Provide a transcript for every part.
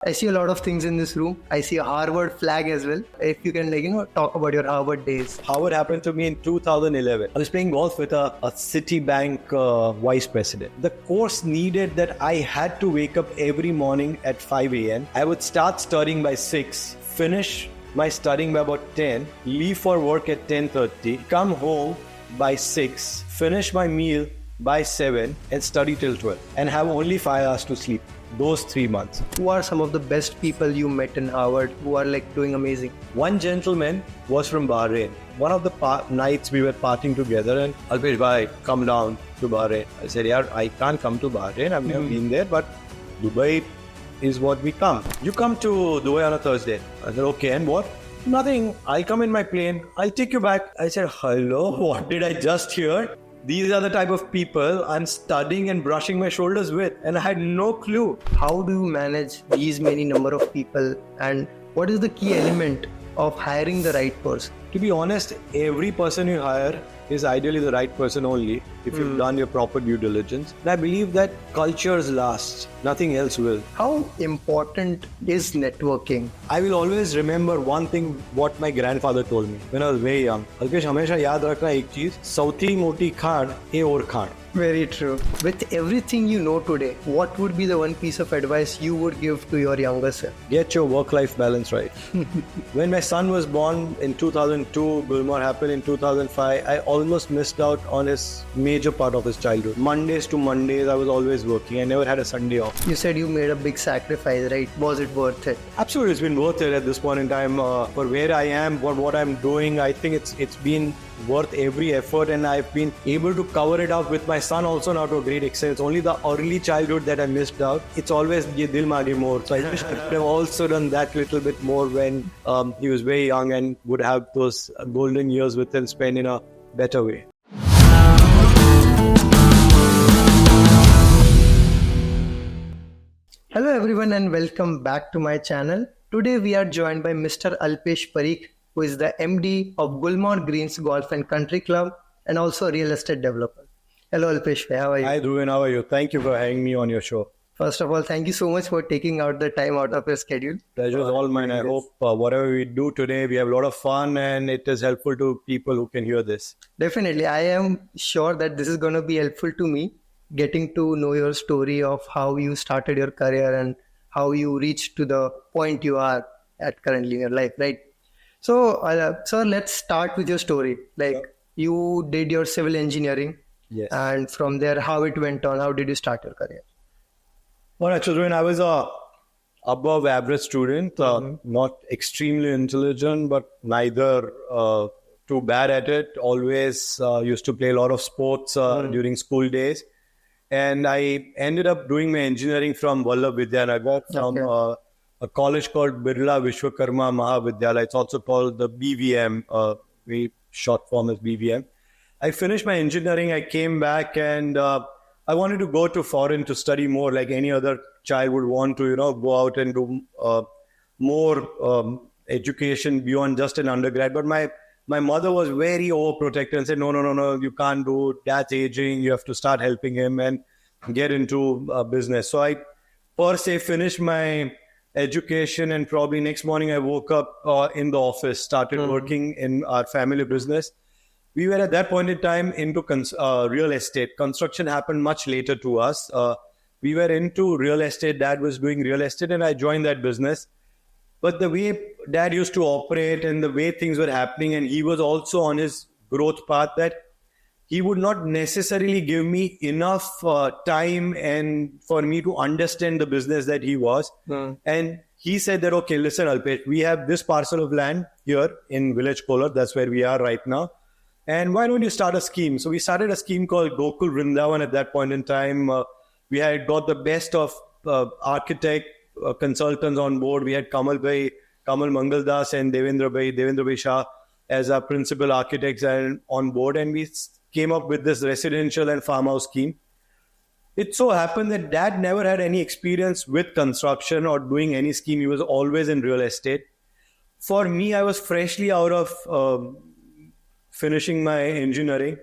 I see a lot of things in this room. I see a Harvard flag as well. If you can talk about your Harvard days. Harvard happened to me in 2011. I was playing golf with a Citibank vice president. The course needed that I had to wake up every morning at 5 a.m. I would start studying by 6, finish my studying by about 10, leave for work at 10:30, come home by 6, finish my meal by 7 and study till 12 and have only 5 hours to sleep. Those 3 months. Who are some of the best people you met in Harvard who are doing amazing? One gentleman was from Bahrain. One of the nights we were partying together and Alpesh bhai, come down to Bahrain. I said, yeah, I can't come to Bahrain. I've never been there, but Dubai is what we come. You come to Dubai on a Thursday. I said, okay, and what? Nothing. I'll come in my plane. I'll take you back. I said, hello, what did I just hear? These are the type of people I'm studying and brushing my shoulders with, and I had no clue. How do you manage these many number of people, and what is the key element of hiring the right person? To be honest, every person you hire is ideally the right person only if you've done your proper due diligence. And I believe that cultures last. Nothing else will. How important is networking? I will always remember one thing what my grandfather told me when I was very young. Alpesh, हमेशा याद रखना एक चीज, सौती मोटी खाड़ ए और खाड़. Very true. With everything you know today, what would be the one piece of advice you would give to your younger self? Get your work-life balance right. When my son was born in 2002, Gulmohar happened in 2005, I almost missed out on his major part of his childhood. Mondays to Mondays, I was always working. I never had a Sunday off. You said you made a big sacrifice, right? Was it worth it? Absolutely, it's been worth it at this point in time. For where I am, for what I'm doing, I think it's been worth every effort, and I've been able to cover it up with my son also now to a great extent. It's only the early childhood that I missed out. It's always ye dil mage more. So I wish I could have also done that little bit more when he was very young and would have those golden years with him spent in a better way. Hello everyone and welcome back to my channel. Today we are joined by Mr. Alpesh Parikh, who is the MD of Gulmohar Greens Golf and Country Club and also a real estate developer. Hello Alpesh, how are you? Hi Dhruvan, how are you? Thank you for having me on your show. First of all, thank you so much for taking out the time out of your schedule. Pleasure is all mine. I hope whatever we do today, we have a lot of fun and it is helpful to people who can hear this. Definitely. I am sure that this is going to be helpful to me, getting to know your story of how you started your career and how you reached to the point you are at currently in your life, right? So, sir, let's start with your story. You did your civil engineering. Yes. And from there, how it went on? How did you start your career? Well, actually, I was a above average student, not extremely intelligent, but neither too bad at it. Always used to play a lot of sports during school days. And I ended up doing my engineering from Vallabh Vidyanagar, from a college called Birla Vishwakarma Mahavidyalaya. It's also called the BVM, very short form is BVM. I finished my engineering, I came back and I wanted to go to foreign to study more like any other child would want to, go out and do more education beyond just an undergrad. But my mother was very overprotective and said, no, you can't do it. Dad's aging. You have to start helping him and get into business. So I per se finished my education and probably next morning I woke up in the office, started working in our family business. We were at that point in time into real estate. Construction happened much later to us. We were into real estate. Dad was doing real estate and I joined that business. But the way Dad used to operate and the way things were happening, and he was also on his growth path, that he would not necessarily give me enough time and for me to understand the business that he was. And he said that, okay, listen, Alpesh, we have this parcel of land here in Village Kolar. That's where we are right now. And why don't you start a scheme? So we started a scheme called Gokul Vrindavan at that point in time. We had got the best of architect consultants on board. We had Kamal Mangaldas and Devendra Bhai Shah as our principal architects and on board. And we came up with this residential and farmhouse scheme. It so happened that Dad never had any experience with construction or doing any scheme. He was always in real estate. For me, I was freshly out of finishing my engineering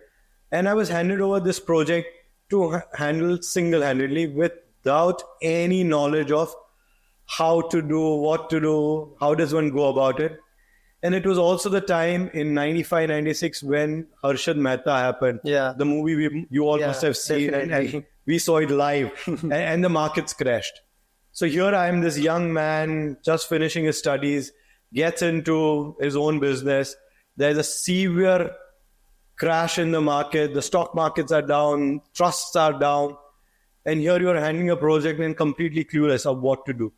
and I was handed over this project to handle single-handedly without any knowledge of how to do, what to do, how does one go about it. And it was also the time in 95, 96 when Harshad Mehta happened. Yeah. The movie you all must have seen, and we saw it live, and the markets crashed. So here I am, this young man just finishing his studies, gets into his own business. There's a severe crash in the market. The stock markets are down, trusts are down. And here you're handling a project and completely clueless of what to do.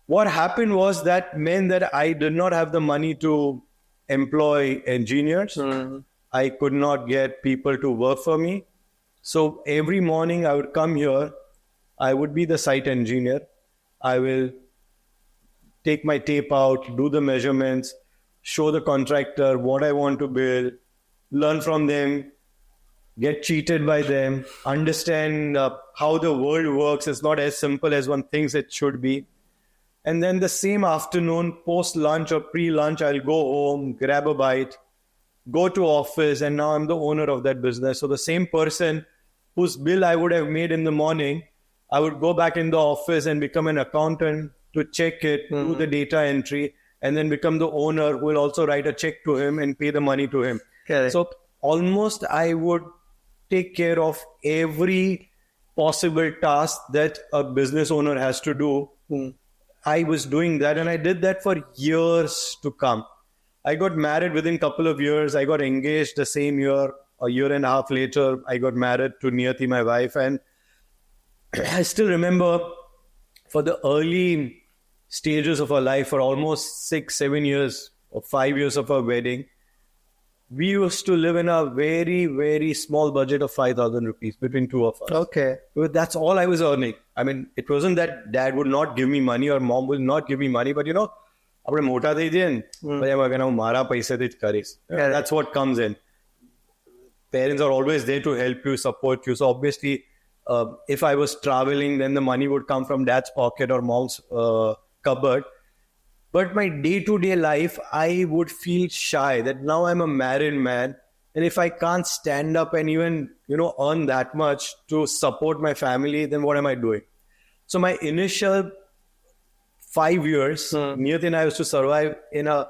What happened was that meant that I did not have the money to employ engineers. I could not get people to work for me. So every morning I would come here. I would be the site engineer. I will take my tape out, do the measurements, show the contractor what I want to build, learn from them, get cheated by them, understand how the world works. It's not as simple as one thinks it should be. And then the same afternoon, post-lunch or pre-lunch, I'll go home, grab a bite, go to office, and now I'm the owner of that business. So the same person whose bill I would have made in the morning, I would go back in the office and become an accountant to check it, do the data entry, and then become the owner who will also write a check to him and pay the money to him. Correct. So almost I would take care of every possible task that a business owner has to do. I was doing that, and I did that for years to come. I got married within a couple of years. I got engaged the same year. A year and a half later, I got married to Niyati, my wife. And I still remember for the early stages of our life, for almost 6, 7 years or 5 years of our wedding, we used to live in a very, very small budget of 5,000 rupees between two of us. Okay. That's all I was earning. I mean, it wasn't that dad would not give me money or mom will not give me money, but આપણે મોટા થઈ જઈએ ને પછી એમાં કે હું મારા પૈસાથી જ કરીશ. That's what comes in. Parents are always there to help you, support you. So obviously, if I was traveling, then the money would come from dad's pocket or mom's cupboard. But my day-to-day life, I would feel shy that now I'm a married man. And if I can't stand up and even, earn that much to support my family, then what am I doing? So my initial 5 years, Niyati and I used to survive in a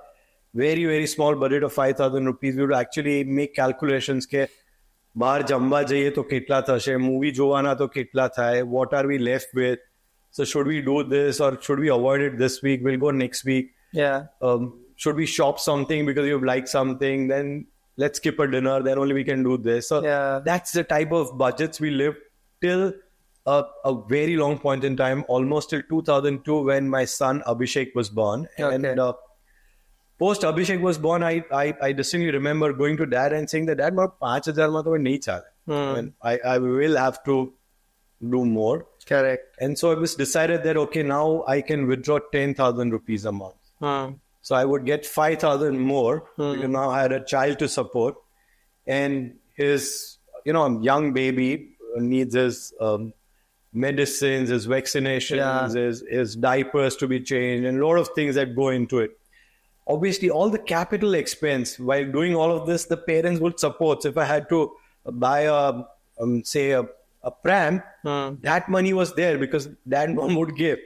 very, very small budget of 5,000 rupees. We would actually make calculations ke bahar jamba jaiye to kitla thashe, movie jowana to kitla thai, what are we left with? So should we do this or should we avoid it this week? We'll go next week. Yeah. Should we shop something because you've liked something? Then let's skip a dinner. Then only we can do this. So that's the type of budgets we lived till a very long point in time, almost till 2002 when my son Abhishek was born. Okay. And post Abhishek was born, I distinctly remember going to dad and saying that dad, my 5,000 ma to nahi chale. I will have to do more. Correct. And so it was decided that, okay, now I can withdraw 10,000 rupees a month. So I would get 5,000 more because now I had a child to support. And his, young baby needs his medicines, his vaccinations, his diapers to be changed, and a lot of things that go into it. Obviously, all the capital expense, while doing all of this, the parents would support. So if I had to buy a pram, that money was there because dad and mom would give.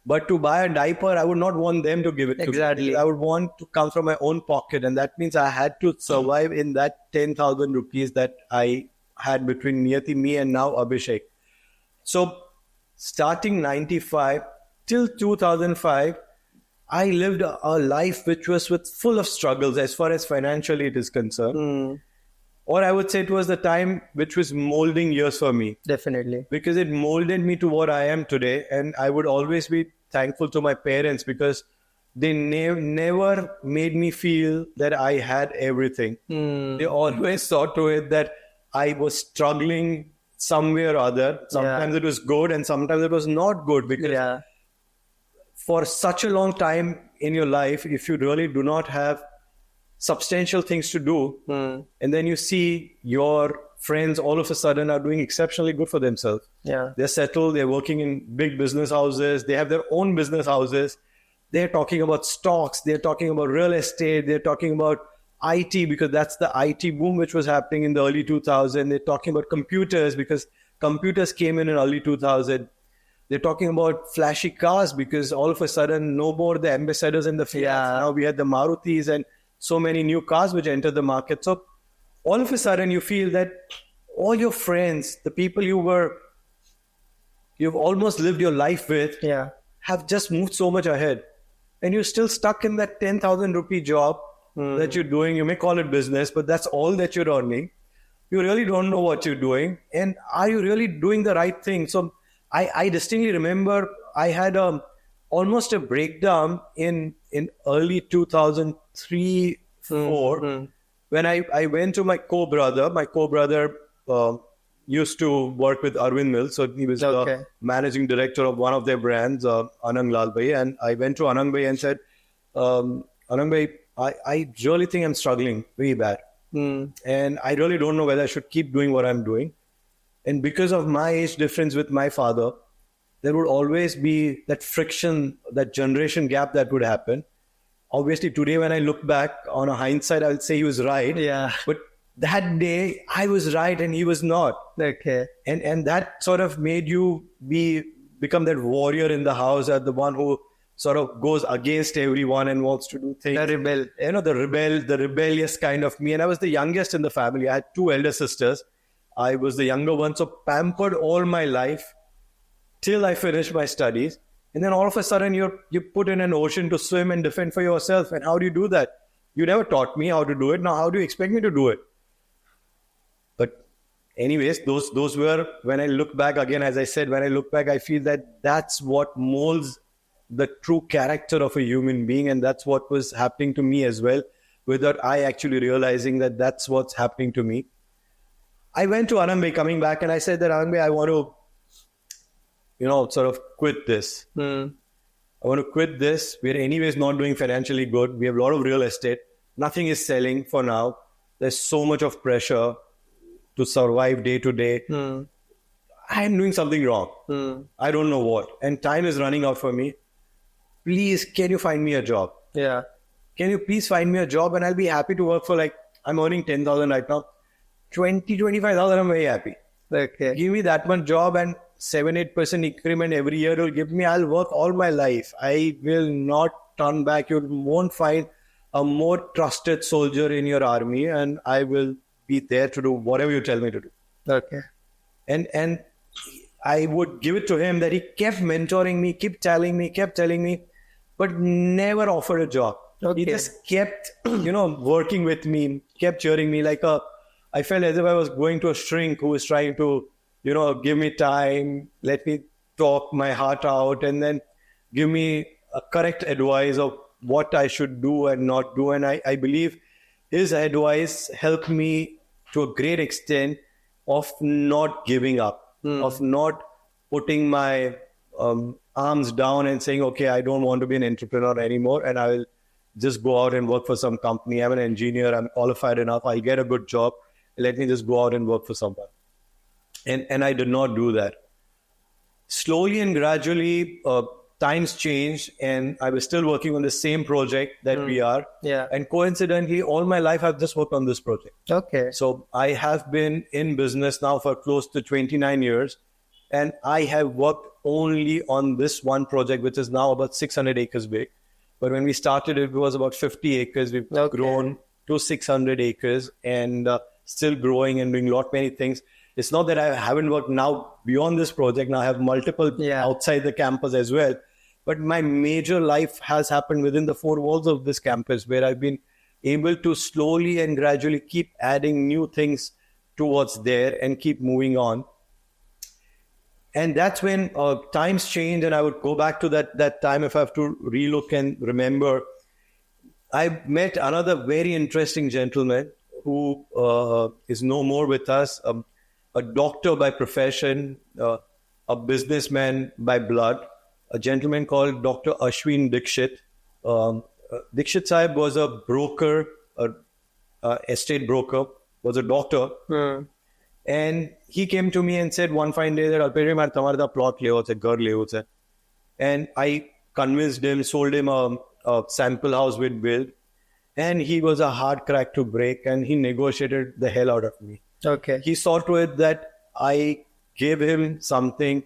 But to buy a diaper, I would not want them to give it Exactly. to me. I would want to come from my own pocket. And that means I had to survive in that 10,000 rupees that I had between Niyati, me, and now Abhishek. So starting 95 till 2005, I lived a life which was full of struggles as far as financially it is concerned. Or I would say it was the time which was molding years for me. Definitely. Because it molded me to what I am today. And I would always be thankful to my parents because they never made me feel that I had everything. They always saw to it that I was struggling some way or other. Sometimes it was good and sometimes it was not good. Because for such a long time in your life, if you really do not have substantial things to do, and then you see your friends all of a sudden are doing exceptionally good for themselves. They're settled, they're working in big business houses, they have their own business houses, they're talking about stocks, they're talking about real estate, they're talking about IT because that's the IT boom which was happening in the early 2000s. They're talking about computers because computers came in early 2000. They're talking about flashy cars because all of a sudden, no more the ambassadors and the Fiat. Yeah. Now we had the Marutis and so many new cars which entered the market. So all of a sudden, you feel that all your friends, the people you've almost lived your life with, Yeah. have just moved so much ahead. And you're still stuck in that 10,000 rupee job that you're doing. You may call it business, but that's all that you're earning. You really don't know what you're doing. And are you really doing the right thing? So I distinctly remember I had almost a breakdown in early 2003, 4, when I went to my co-brother. My co-brother used to work with Arvind Mills. So he was the managing director of one of their brands, Anang Lal Bhai. And I went to Anang Bhai and said, Anang Bhai, I really think I'm struggling very bad. And I really don't know whether I should keep doing what I'm doing. And because of my age difference with my father, there would always be that friction, that generation gap that would happen. Obviously, today when I look back on a hindsight, I would say he was right. Yeah. But that day, I was right and he was not. Okay. And that sort of made you become that warrior in the house, the one who sort of goes against everyone and wants to do things. The rebel. You know, the rebellious kind of me. And I was the youngest in the family. I had 2 elder sisters. I was the younger one, so pampered all my life till I finished my studies. And then all of a sudden, you're put in an ocean to swim and defend for yourself. And how do you do that? You never taught me how to do it. Now, how do you expect me to do it? But anyways, those were, when I look back again, as I said, when I look back, I feel that that's what molds the true character of a human being. And that's what was happening to me as well, without I actually realizing that that's what's happening to me. I went to Anand Bhai coming back and I said that, Anand Bhai, I want to, sort of quit this. I want to quit this. We're anyways not doing financially good. We have a lot of real estate. Nothing is selling for now. There's so much of pressure to survive day to day. I am doing something wrong. I don't know what. And time is running out for me. Please, can you find me a job? Yeah. Can you please find me a job? And I'll be happy to work for, I'm earning 10,000 right now. 25,000, I'm very happy. Okay. Give me that much job and 7-8% increment every year will give me. I'll work all my life. I will not turn back. You won't find a more trusted soldier in your army, and I will be there to do whatever you tell me to do. Okay. And I would give it to him that he kept mentoring me, kept telling me, but never offered a job. Okay. He just kept, working with me, kept cheering me I felt as if I was going to a shrink who was trying to, give me time, let me talk my heart out, and then give me a correct advice of what I should do and not do. And I believe his advice helped me to a great extent of not giving up, of not putting my arms down and saying, okay, I don't want to be an entrepreneur anymore, and I will just go out and work for some company. I'm an engineer, I'm qualified enough, I'll get a good job. Let me just go out and work for someone. And I did not do that. Slowly and gradually, times changed, and I was still working on the same project that we are. Yeah. And coincidentally, all my life, I've just worked on this project. Okay. So I have been in business now for close to 29 years, and I have worked only on this one project, which is now about 600 acres big. But when we started, it was about 50 acres. We've grown to 600 acres and still growing and doing many things. It's not that I haven't worked now beyond this project. Now I have multiple outside the campus as well. But my major life has happened within the 4 walls of this campus, where I've been able to slowly and gradually keep adding new things towards there and keep moving on. And that's when times change, and I would go back to that time if I have to relook and remember. I met another very interesting gentleman who is no more with us, a doctor by profession, a businessman by blood, a gentleman called Dr. Ashwin Dikshit. Dikshit Sahib was a broker, estate broker, was a doctor. And he came to me and said one fine day that Alpesh Parikh, tamara plot leo che, ghar leo che. And I convinced him, sold him a sample house we'd built. And he was a hard crack to break, and he negotiated the hell out of me. Okay. He saw to it that I gave him something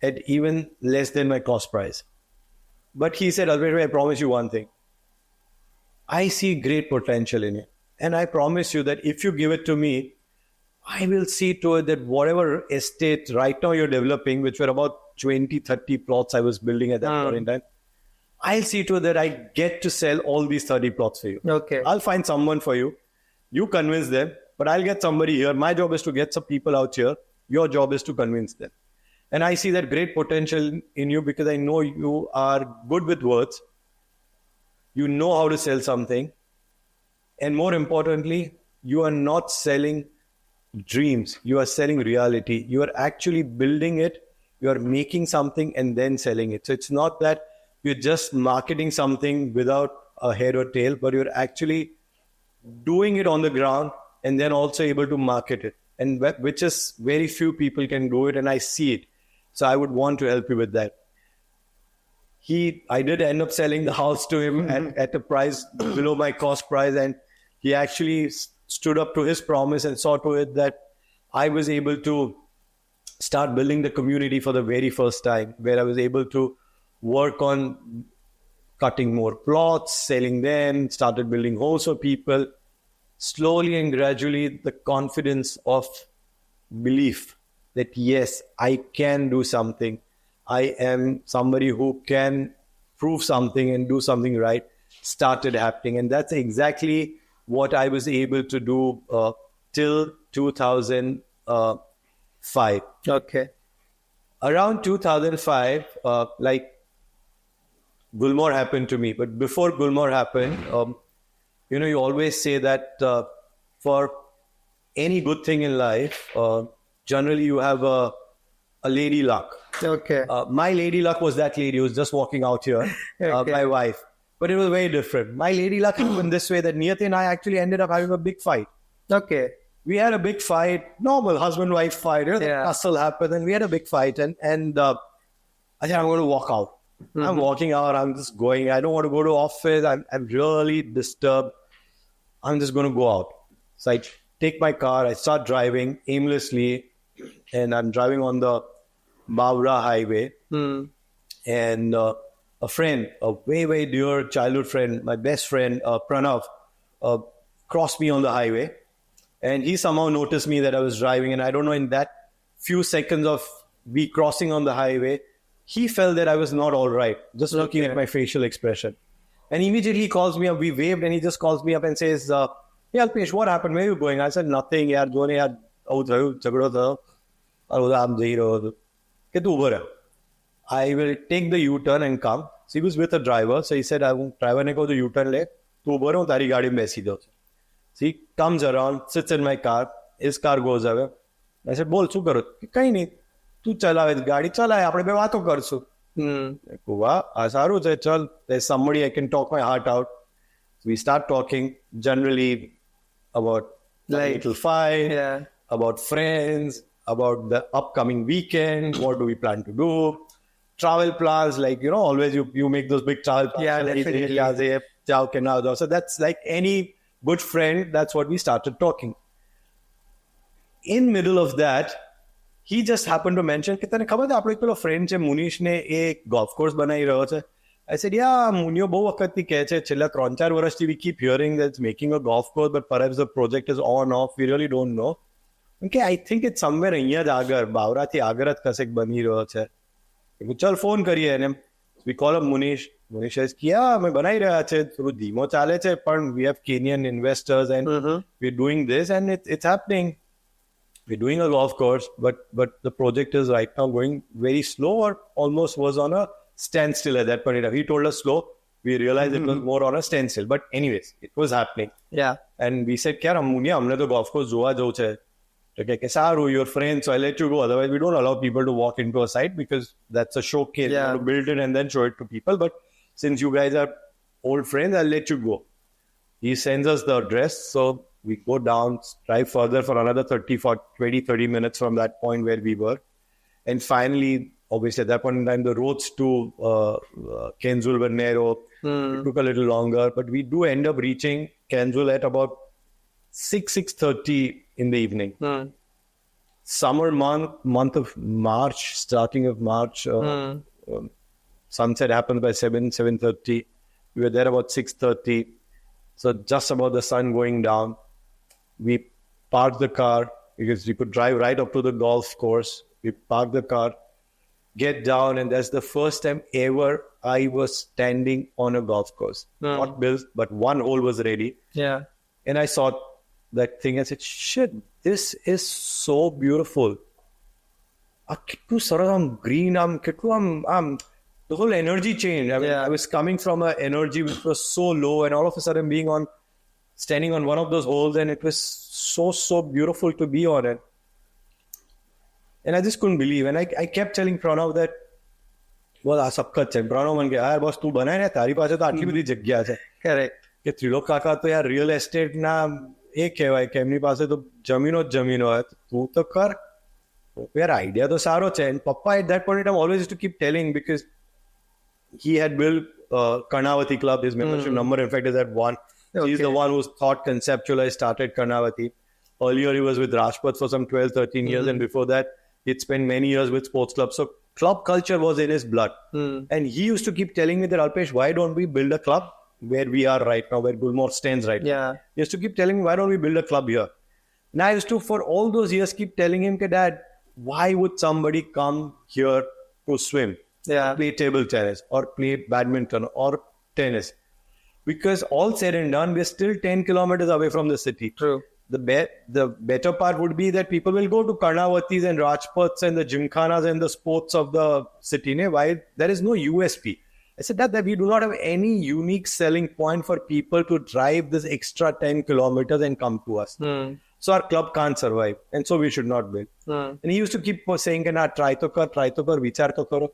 at even less than my cost price. But he said, Alpesh, I promise you one thing. I see great potential in it. And I promise you that if you give it to me, I will see to it that whatever estate right now you're developing, which were about 20, 30 plots I was building at that point in time, I'll see to it that I get to sell all these 30 plots for you. Okay. I'll find someone for you. You convince them, but I'll get somebody here. My job is to get some people out here. Your job is to convince them. And I see that great potential in you because I know you are good with words. You know how to sell something. And more importantly, you are not selling dreams. You are selling reality. You are actually building it. You are making something and then selling it. So it's not that you're just marketing something without a head or tail, but you're actually doing it on the ground and then also able to market it. And which is very few people can do it. And I see it. So I would want to help you with that. I did end up selling the house to him at a price below my cost price. And he actually stood up to his promise and saw to it that I was able to start building the community for the very first time, where I was able to work on cutting more plots, selling them, started building homes for people. Slowly and gradually, the confidence of belief that yes, I can do something. I am somebody who can prove something and do something right started happening. And that's exactly what I was able to do till 2005. Okay. Around 2005, Gulmohar happened to me. But before Gulmohar happened, you always say that for any good thing in life, generally you have a lady luck. Okay. My lady luck was that lady who was just walking out here, Okay. my wife. But it was very different. My lady luck happened this way, that Niyati and I actually ended up having a big fight. Okay. We had a big fight, normal husband-wife fight. The tussle happened and we had a big fight. And I said, I'm going to walk out. I'm walking out. I'm just going. I don't want to go to office. I'm really disturbed. I'm just going to go out. So I take my car. I start driving aimlessly. And I'm driving on the Bawra highway. And a friend, a very, very dear childhood friend, my best friend, Pranav, crossed me on the highway. And he somehow noticed me that I was driving. And I don't know, in that few seconds of me crossing on the highway, he felt that I was not all right, just looking at my facial expression. And immediately he calls me up. We waved and he just calls me up and says, hey, Alpesh, what happened? Where are you going? I said, nothing. Yaar, jo ne yaar, jagdo tha. I will take the U-turn and come. So he was with a driver. So he said, driver ne ko the U-turn le. Tu ubar ho, tari gaadi mein besi do. So he comes around, sits in my car. His car goes away. I said, bol, શું કરો? કઈ નહીં. તું ચલાવે ગાડી ચલાય, આપણે બે વાતો કરશું. વાહ, આ સારું છે, ચલ. There's somebody I can talk my heart out. So we start talking generally about little fight, about friends, about the upcoming weekend, what do we plan to do, travel plans, always you make those big travel plans. Yeah, definitely. So that's like any good friend, that's what we started talking. In middle of that, he just happened to mention કે તને ખબર છે આપણો એક પેલો friend છે મુનીશ ને એ golf course બનાવી રહ્યો છે. I said, yeah, મુનિયો બહુ વખતથી કહે છે, છેલ્લા 3-4 વર્ષથી we keep hearing that it's making a golf course, but perhaps the project is on off, we really don't know. Okay, I think it's somewhere અહીંયા જ આગળ, બાવરાથી આગળ જ કશેક બની રહ્યો છે. ચલ ફોન કરીએ એને. We call up Munish. Munish says, yeah, અમે બનાવી રહ્યા છે, થોડું ધીમો ચાલે છે, પણ we have Kenyan investors and we're doing this and it's happening. We're doing a golf course, but the project is right now going very slow, or almost was on a standstill at that point. He told us slow. We realized it was more on a standstill. But anyways, it was happening. Yeah. And we said, "Kya Munia, हमने तो golf course जोआ जो छे." तो क्या सारू, your friend, so I let you go. Otherwise, we don't allow people to walk into a site because that's a showcase. Yeah. You have to build it and then show it to people. But since you guys are old friends, I'll let you go. He sends us the address, so we go down, drive further for another 20-30 minutes from that point where we were. And finally, obviously at that point in time, the roads to Kenzul were narrow. It took a little longer, but we do end up reaching Kenzul at about 6:30 in the evening. summer month of March, starting of March. Sunset happened by 7:30. We were there about 6:30. So just about the sun going down, we parked the car because we could drive right up to the golf course. We parked the car, get down, and that's the first time ever I was standing on a golf course. Not built, but one hole was ready. Yeah. And I saw that thing and said, shit, this is so beautiful. Green, the whole energy changed. I mean, I was coming from an energy which was so low, and all of a sudden standing on one of those holes, and it was so beautiful to be on it. And I just couldn't believe. And I kept telling Pranav that, well, આ સખત છે. Pranav મને કે યાર બસ તું બનાય ને તારી પાસે તો આટલી બધી જગ્યા છે. Correct. કે ત્રિલોક કાકા તો યાર રિયલ એસ્ટેટના એ કહેવાય કે એમની પાસે તો જમીનો જ જમીનો હોય. તું તો કર. યાર આઈડિયા તો સારો છે. And Papa at that point in time always used to keep telling, because he had built Karnavati Club. His membership number, in fact, is at 1. Okay. He's the one who's thought conceptualized, started Karnavati. Earlier, he was with Rajpath for some 12, 13 years. And before that, he'd spent many years with sports clubs. So club culture was in his blood. And he used to keep telling me that, Alpesh, why don't we build a club where we are right now, where Gulmohar stands right now? He used to keep telling me, why don't we build a club here? And I used to, for all those years, keep telling him, Dad, why would somebody come here to swim? Play table tennis or play badminton or tennis? Because all said and done, we're still 10 kilometers away from the city. True. The better part would be that people will go to Karnavatis and Rajpaths and the Gymkhanas and the sports of the city. Why? There is no USP. I said that we do not have any unique selling point for people to drive this extra 10 kilometers and come to us. So our club can't survive. And so we should not build. And he used to keep saying, try to kar, vichar to karo.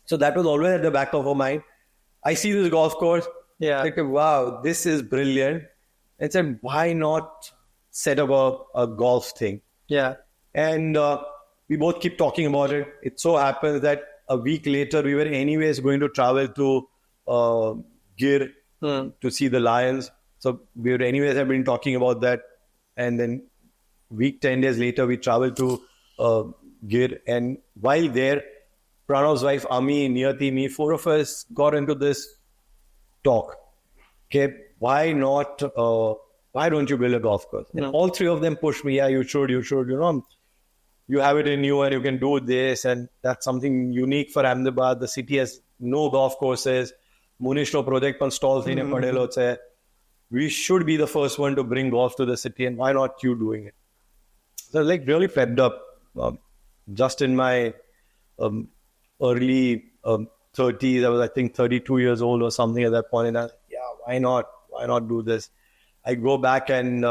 So that was always at the back of our mind. I see this golf course. Like, wow, this is brilliant. And said, why not set up a golf thing? And we both keep talking about it. It so happens that a week later, we were anyways going to travel to Gir to see the lions. So we were anyways have been talking about that. And then 10 days later, we traveled to Gir. And while there, Pranav's wife, Ami, Niyati, me, 4 of us got into this talk. Okay, why don't you build a golf course? And all 3 of them pushed me, you should, you have it in you and you can do this. And that's something unique for Ahmedabad. The city has no golf courses. Munish no project on stalls. We should be the first one to bring golf to the city, and why not you doing it? So like really fed up. Just in my early 30s, I was I think 32 years old or something at that point, and I was why not? Why not do this? I go back and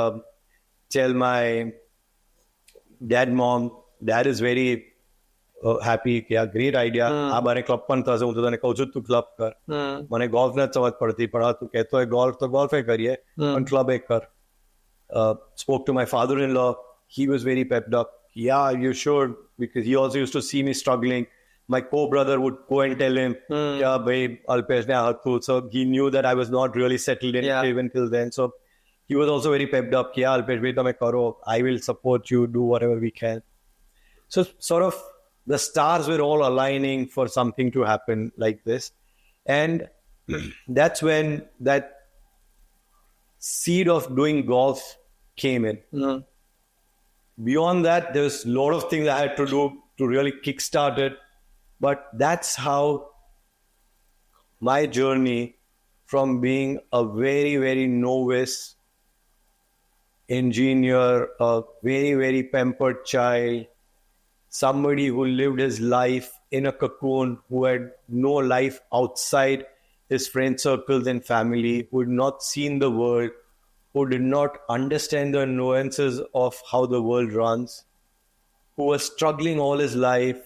tell my mom. Dad is very happy. Great idea. Abare club pan thase. Unto tane kahun tu club kar. Mane golf na samajh padti. Pada tu kehto hai golf to golf hai kariye. Pan club hai kar. Spoke to my father-in-law. He was very pepped up. You should, because he also used to see me struggling. My co-brother would go and tell him, bhai, Alpesh ne hath. So he knew that I was not really settled in even till then. So he was also very pepped up. Alpesh, bhai, tumhe karo. I will support you, do whatever we can. So sort of the stars were all aligning for something to happen like this. And that's when that seed of doing golf came in. Beyond that, there's a lot of things I had to do to really kickstart it. But that's how my journey from being a very, very novice engineer, a very, very pampered child, somebody who lived his life in a cocoon, who had no life outside his friend circles and family, who had not seen the world, who did not understand the nuances of how the world runs, who was struggling all his life,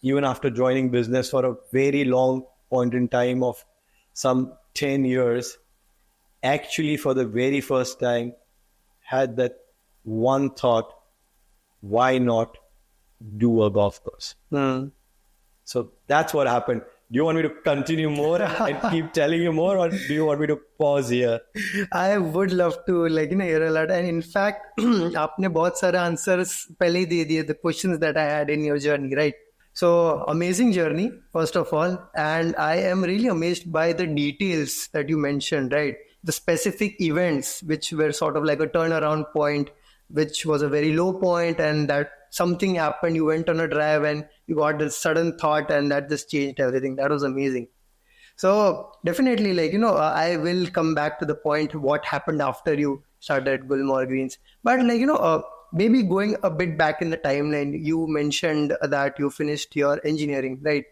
even after joining business for a very long point in time of some 10 years, actually for the very first time had that one thought, why not do a golf course? So that's what happened. Do you want me to continue more and keep telling you more, or do you want me to pause here? I would love to hear a lot. And in fact, आपने बहुत सारे answers पहले ही दे दिए, the questions that I had in your journey, right? So amazing journey, first of all. And I am really amazed by the details that you mentioned, right? The specific events which were sort of like a turnaround point, which was a very low point, and that something happened, you went on a drive and you got this sudden thought and that just changed everything. That was amazing. So definitely, I will come back to the point what happened after you started Gulmohar Greens. But maybe going a bit back in the timeline, you mentioned that you finished your engineering, right?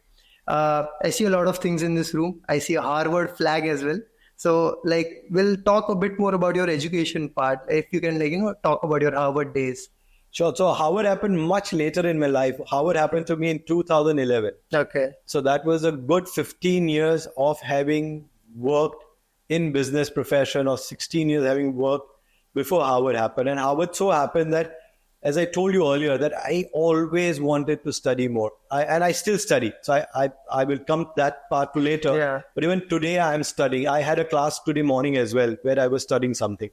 I see a lot of things in this room. I see a Harvard flag as well. So we'll talk a bit more about your education part. If you can talk about your Harvard days. Sure. So Harvard happened much later in my life. Harvard happened to me in 2011. Okay. So that was a good 15 years of having worked in business profession, or 16 years having worked before Harvard happened. And Harvard so happened that, as I told you earlier, that I always wanted to study more. I still study. So I will come to that part to later. Yeah. But even today I am studying. I had a class today morning as well where I was studying something.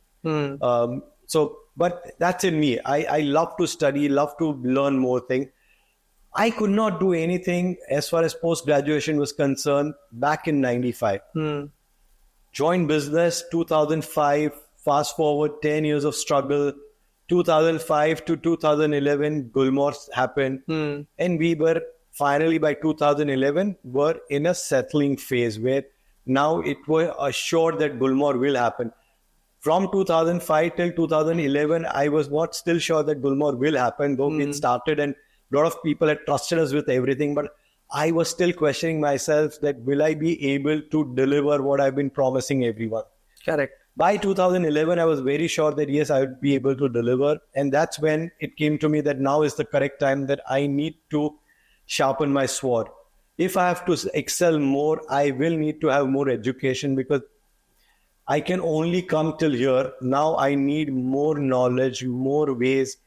But that's in me. I love to study, love to learn more things. I could not do anything as far as post-graduation was concerned back in 95. Joined business 2005, fast forward 10 years of struggle. 2005 to 2011, Gulmohar happened. And we were finally, by 2011, were in a settling phase where now it was assured that Gulmohar will happen. From 2005 till 2011, I was not still sure that Gulmohar will happen, though it started and a lot of people had trusted us with everything. But I was still questioning myself that will I be able to deliver what I've been promising everyone? Correct. By 2011, I was very sure that yes, I would be able to deliver. And that's when it came to me that now is the correct time that I need to sharpen my sword. If I have to excel more, I will need to have more education, because I can only come till here. Now I need more knowledge, more ways,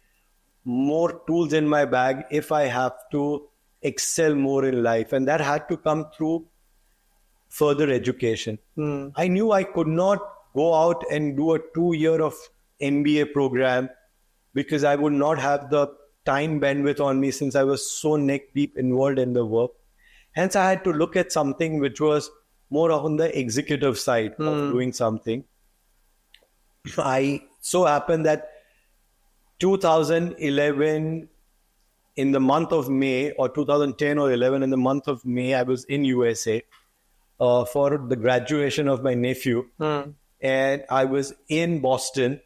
more tools in my bag if I have to excel more in life. And that had to come through further education. I knew I could not go out and do a 2-year of MBA program, because I would not have the time bandwidth on me since I was so neck deep involved in the work. Hence, I had to look at something which was more on the executive side of doing something. I so happened that 2011, in the month of May, or 2010 or 11, in the month of May, I was in USA for the graduation of my nephew. And I was in Boston.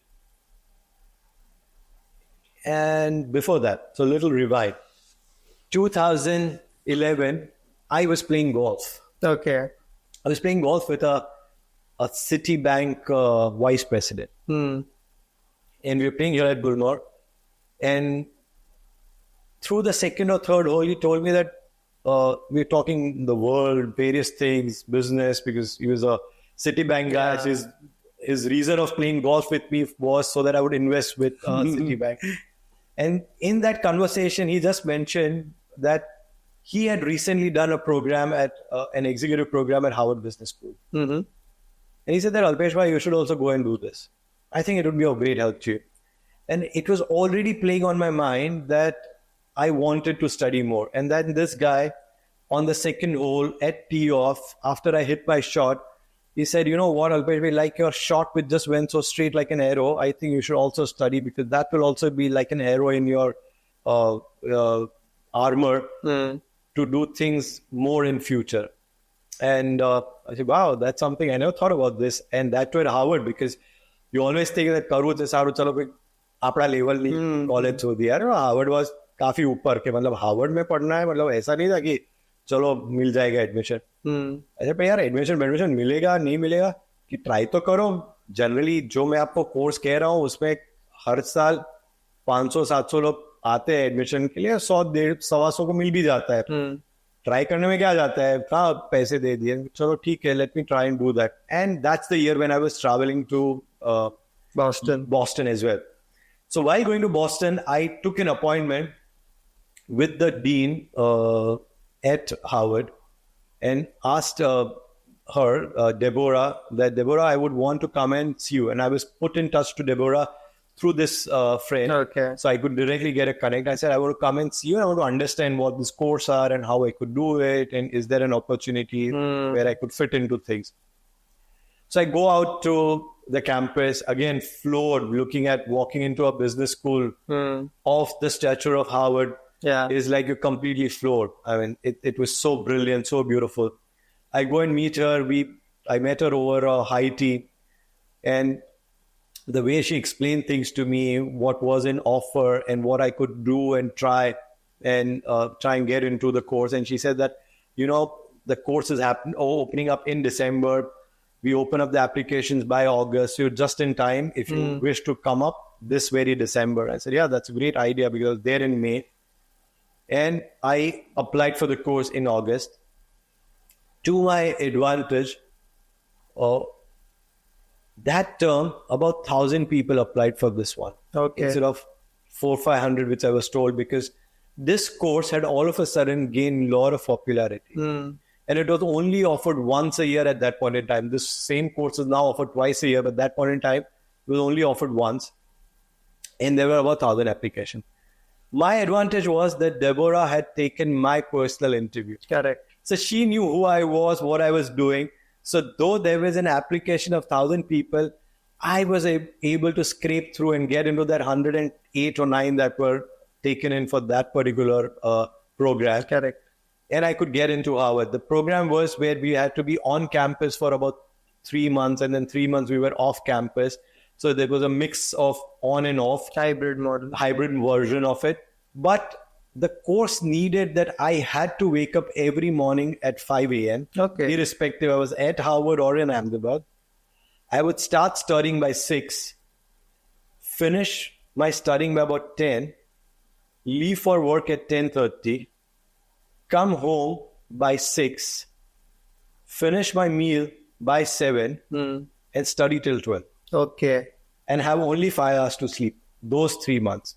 And before that, so a little rewind. 2011, I was playing golf. Okay. I was playing golf with a Citibank vice president. And we were playing here at Gulmohar. And through the second or third hole, he told me that we were talking the world, various things, business, because he was a Citibank guy. So his reason of playing golf with me was so that I would invest with Citibank. And in that conversation, he just mentioned that he had recently done a program at an executive program at Harvard Business School. And he said that, Alpesh, you should also go and do this. I think it would be of great help to you. And it was already playing on my mind that I wanted to study more. And then this guy on the second hole at tee off, after I hit my shot, he said, you know what, Alpesh, like your shot which just went so straight like an arrow, I think you should also study, because that will also be like an arrow in your armor to do things more in future. And I said, wow, that's something I never thought about this. And that too at Harvard, because you always think that karu se saru chalo bhai apna level nahi college ho diya. Harvard was काफी ऊपर के, मतलब Harvard में पढ़ना है, मतलब ऐसा नहीं था कि चलो मिल जाएगा एडमिशन. ऐसे पे यार एडमिशन मिलेगा नहीं मिलेगा कि ट्राई तो करो. जनरली जो मैं आपको कोर्स कह रहा हूँ उसमें हर साल 500-700 लोग आते हैं एडमिशन के लिए, 100-150 को मिल भी जाता है. ट्राई करने में क्या जाता है, कहाँ पैसे दे दिए, चलो ठीक है, let me try and do that. And that's the year when I was travelling to Boston as well. So while going to Boston, I took an appointment with the dean at Harvard, and asked her, Deborah, that Deborah, I would want to come and see you. And I was put in touch to Deborah through this friend. Okay. So I could directly get a connect. I said, I want to come and see you. I want to understand what this course are and how I could do it. And is there an opportunity where I could fit into things? So I go out to the campus, again, floored, looking at walking into a business school of the stature of Harvard. Yeah. Is like you're completely floored. I mean, it was so brilliant, so beautiful. I go and meet her. I met her over a high tea, and the way she explained things to me, what was in offer and what I could do and try and get into the course. And she said that, the course is opening up in December. We open up the applications by August. So you're just in time if you wish to come up this very December. I said, yeah, that's a great idea because I was there in May. And I applied for the course in August. To my advantage, that term, about 1,000 people applied for this one. Okay. Instead of 400-500, which I was told, because this course had all of a sudden gained a lot of popularity. And it was only offered once a year at that point in time. This same course is now offered twice a year, but at that point in time, it was only offered once. And there were about 1,000 applications. My advantage was that Deborah had taken my personal interview. Correct. So she knew who I was, what I was doing. So though there was an application of 1,000 people, I was able to scrape through and get into that 108 or 9 that were taken in for that particular program. Correct. And I could get into Harvard. The program was where we had to be on campus for about 3 months, and then 3 months we were off campus. So there was a mix of on and off. Hybrid model. Hybrid version of it. But the course needed that I had to wake up every morning at 5 a.m. Okay. Irrespective, I was at Harvard or in Ahmedabad. I would start studying by 6, finish my studying by about 10, leave for work at 10:30, come home by 6, finish my meal by 7, and study till 12. Okay. And have only 5 hours to sleep those 3 months.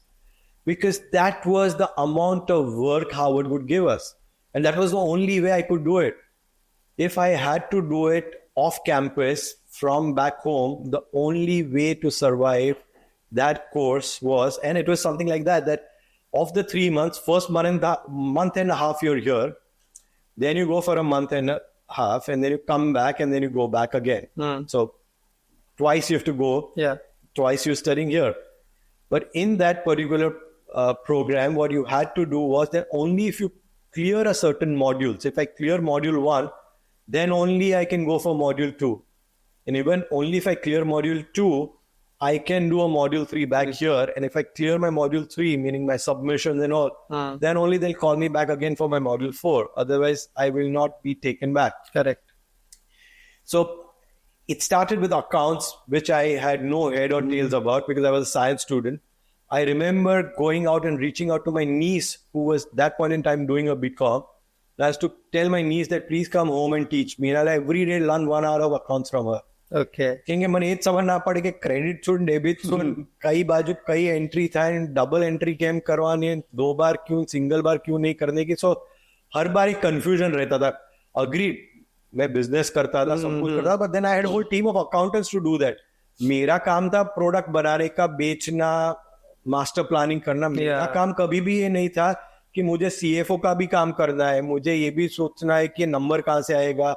Because that was the amount of work Harvard would give us. And that was the only way I could do it. If I had to do it off campus from back home, the only way to survive that course was, and it was something like that of the 3 months, first month and a half you're here, then you go for a month and a half, and then you come back, and then you go back again. So twice you have to go, twice you're studying here. But in that particular program, what you had to do was that only if you clear a certain module, so if I clear module 1, then only I can go for module 2. And even only if I clear module 2, I can do a module 3 back here. And if I clear my module 3, meaning my submissions and all, then only they'll call me back again for my module 4. Otherwise, I will not be taken back. Correct. So it started with accounts, which I had no head or tails about because I was a science student. I remember going out and reaching out to my niece, who was that point in time doing a BCom. I was to tell my niece that please come home and teach me. And I every day learn 1 hour of accounts from her. Okay. क्योंकि मैंने ये समझ ना पड़े कि credit सुन debit सुन कई बाजू कई एंट्री था डबल एंट्री कैम करवानी है 2 बार क्यों सिंगल बार क्यों नहीं करने की. सो हर बार एक कंफ्यूजन रहता था. अग्री मैं बिजनेस करता था सब कुछ करता था, but then I had whole team of accountants to do that. मेरा काम था प्रोडक्ट बनाने का, बेचना, मास्टर प्लानिंग करना. मेरा काम कभी भी ये नहीं था कि मुझे सीएफओ का भी काम करना है, मुझे ये भी सोचना है कि नंबर कहाँ से आएगा,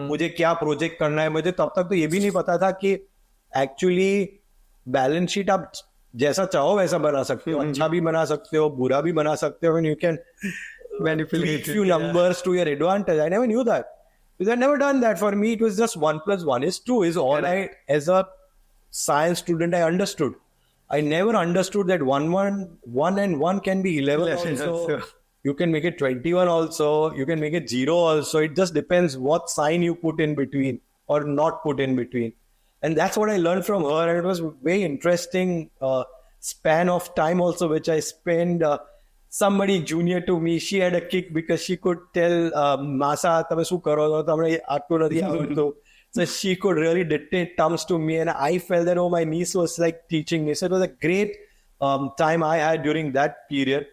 मुझे क्या प्रोजेक्ट करना है. मुझे तब तक तो ये भी नहीं पता था कि एक्चुअली बैलेंस शीट आप जैसा चाहो वैसा बना सकते हो. अच्छा भी बना सकते हो, बुरा भी बना सकते हो. You can manipulate few numbers to your advantage. I never knew that. Because I'd never done that. For me, it was just 1 + 1 = 2 is all I, as a science student, I understood. I never understood that 1 and 1 can be 11 also. You can make it 21 also. You can make it 0 also. It just depends what sign you put in between or not put in between. And that's what I learned from her. And it was very interesting span of time also, which I spent. Somebody junior to me, she had a kick because she could tell Masa, tame su karo, tame aatu nathi avadtu. So she could really dictate terms to me, and I felt that, oh, my niece was like teaching me. So it was a great time I had during that period.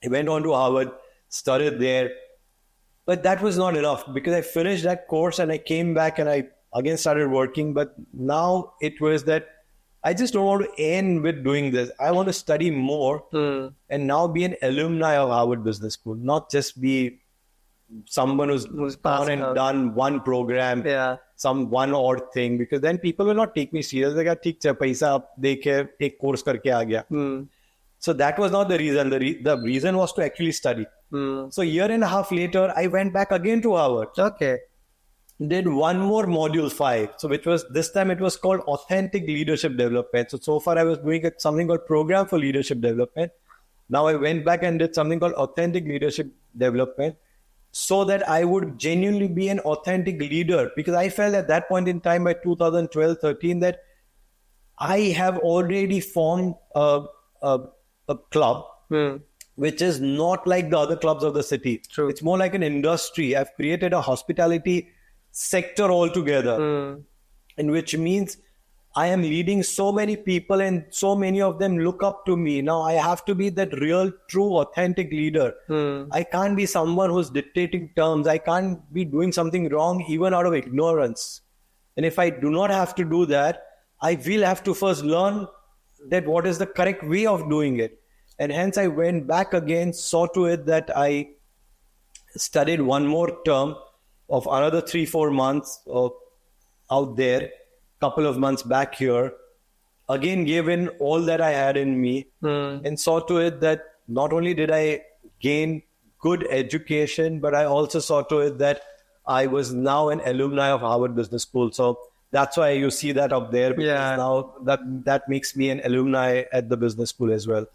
I went on to Harvard, studied there. But that was not enough because I finished that course and I came back and I again started working. But now it was that I just don't want to end with doing this. I want to study more and now be an alumni of Harvard Business School, not just be someone who's gone and done one program, some one odd thing, because then people will not take me serious. They got take paisa deke take course karke aa gaya. So that was not the reason. The reason was to actually study. So a year and a half later, I went back again to Harvard. Okay. Did one more module 5. So which was, this time it was called Authentic Leadership Development. So far I was doing something called Program for Leadership Development. Now I went back and did something called Authentic Leadership Development so that I would genuinely be an authentic leader. Because I felt at that point in time by 2012-13 that I have already formed a club which is not like the other clubs of the city. True. It's more like an industry. I've created a hospitality sector altogether, in which means I am leading so many people and so many of them look up to me. Now I have to be that real, true, authentic leader. I can't be someone who's dictating terms. I can't be doing something wrong even out of ignorance. And if I do not have to do that, I will have to first learn that what is the correct way of doing it. And hence I went back again, saw to it that I studied one more term of another 3-4 months out there, couple of months back here, again gave in all that I had in me and saw to it that not only did I gain good education, but I also saw to it that I was now an alumni of Harvard Business School. So that's why you see that up there, because now that makes me an alumni at the business school as well.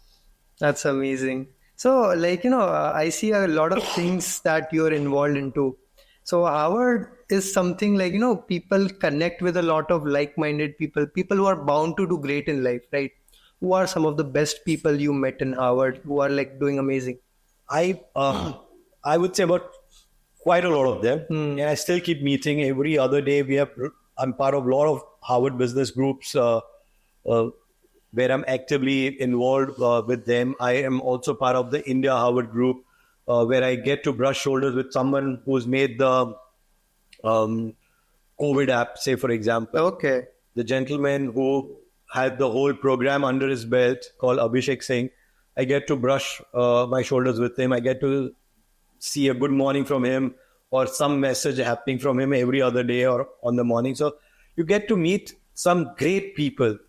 That's amazing. So I see a lot of things that you're involved into. So Harvard is something people connect with a lot of like-minded people who are bound to do great in life, right? Who are some of the best people you met in Harvard who are doing amazing? I would say about quite a lot of them. And I still keep meeting every other day. I'm part of a lot of Harvard business groups where I'm actively involved with them. I am also part of the India Harvard group where I get to brush shoulders with someone who's made the COVID app, say for example. Okay. The gentleman who had the whole program under his belt called Abhishek Singh. I get to brush my shoulders with him. I get to see a good morning from him or some message happening from him every other day or on the morning. So you get to meet some great people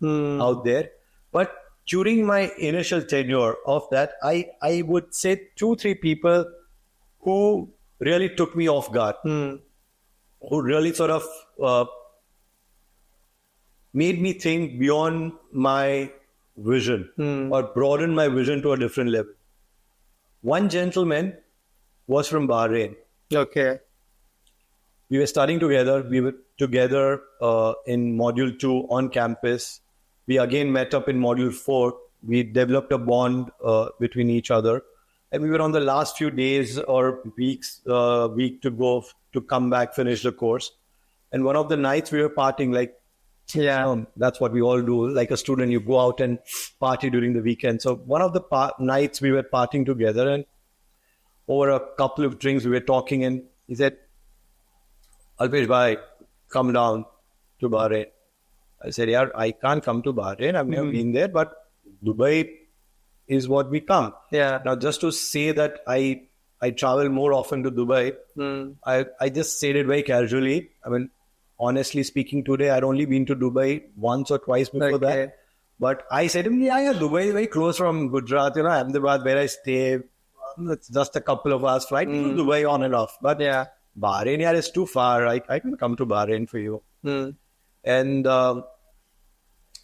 out there. But during my initial tenure of that, I would say 2-3 people who really took me off guard, who really sort of made me think beyond my vision or broaden my vision to a different level. One gentleman was from Bahrain. Okay. We were studying together. We were together in module 2 on campus. We again met up in module 4. We developed a bond between each other. And we were on the last few days or week to go to come back, finish the course. And one of the nights we were partying, that's what we all do. Like a student, you go out and party during the weekend. So one of the nights we were partying together, and over a couple of drinks we were talking, and he said, "Alpesh bhai, come down to Bahrain." I said, "Yeah, I can't come to Bahrain. I've never been there, but Dubai is what we come." Yeah. Now, just to say that I travel more often to Dubai, I just said it very casually. I mean, honestly speaking, today I'd only been to Dubai once or twice before that. But I said to him, yeah, Dubai is very close from Gujarat, Ahmedabad, where I stay. It's just a couple of hours flight to Dubai on and off. But Bahrain, is too far. I can come to Bahrain for you. And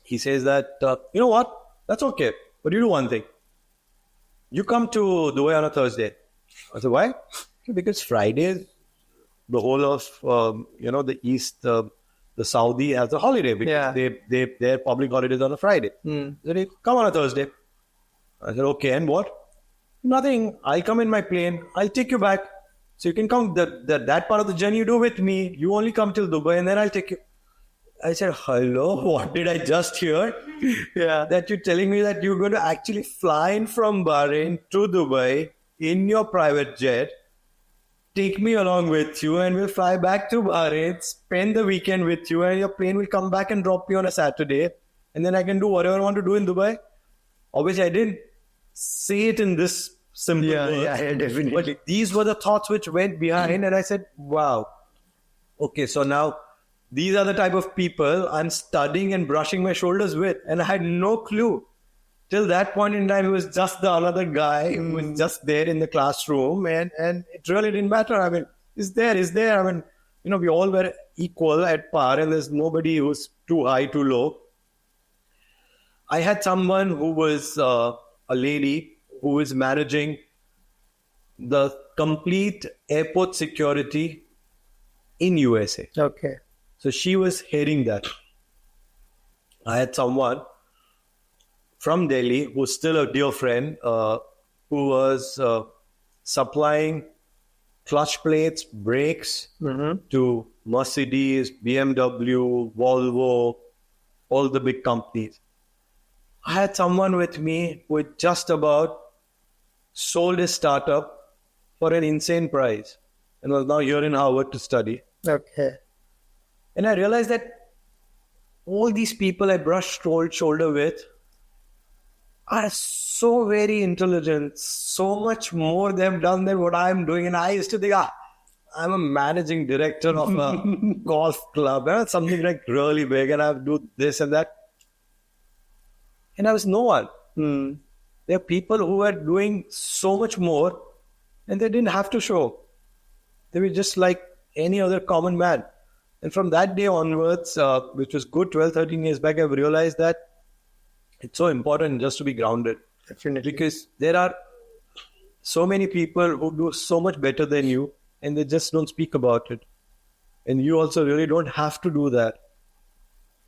he says that, you know what? That's okay. But you do one thing. You come to Dubai on a Thursday. I said, why? Because Fridays, the whole of, the East, the Saudi has a holiday because their public holidays on a Friday. So they come on a Thursday. I said, okay, and what? Nothing. I'll come in my plane. I'll take you back. So you can come that part of the journey you do with me. You only come till Dubai and then I'll take you. I said, hello, what did I just hear? That you're telling me that you're going to actually fly in from Bahrain to Dubai in your private jet, take me along with you and we'll fly back to Bahrain, spend the weekend with you, and your plane will come back and drop you on a Saturday. And then I can do whatever I want to do in Dubai. Obviously, I didn't say it in this simple words. Yeah, definitely. But these were the thoughts which went behind. And I said, wow. Okay, so now these are the type of people I'm studying and brushing my shoulders with. And I had no clue. Till that point in time, he was just the another guy who was just there in the classroom. And it really didn't matter. I mean, is there. I mean, we all were equal at par and there's nobody who's too high, too low. I had someone who was a lady who was managing the complete airport security in USA. Okay. So she was heading that. I had someone from Delhi who's still a dear friend who was supplying clutch plates, brakes to Mercedes, BMW, Volvo, all the big companies. I had someone with me who had just about sold his startup for an insane price and was now here in Harvard to study. Okay. And I realized that all these people I brushed shoulder with are so very intelligent, so much more they've done than what I'm doing. And I used to think, I'm a managing director of a golf club, something like really big, and I do this and that. And I was no one. There are people who were doing so much more and they didn't have to show. They were just like any other common man. And from that day onwards, which was good 12, 13 years back, I've realized that it's so important just to be grounded. Definitely. Because there are so many people who do so much better than you and they just don't speak about it. And you also really don't have to do that.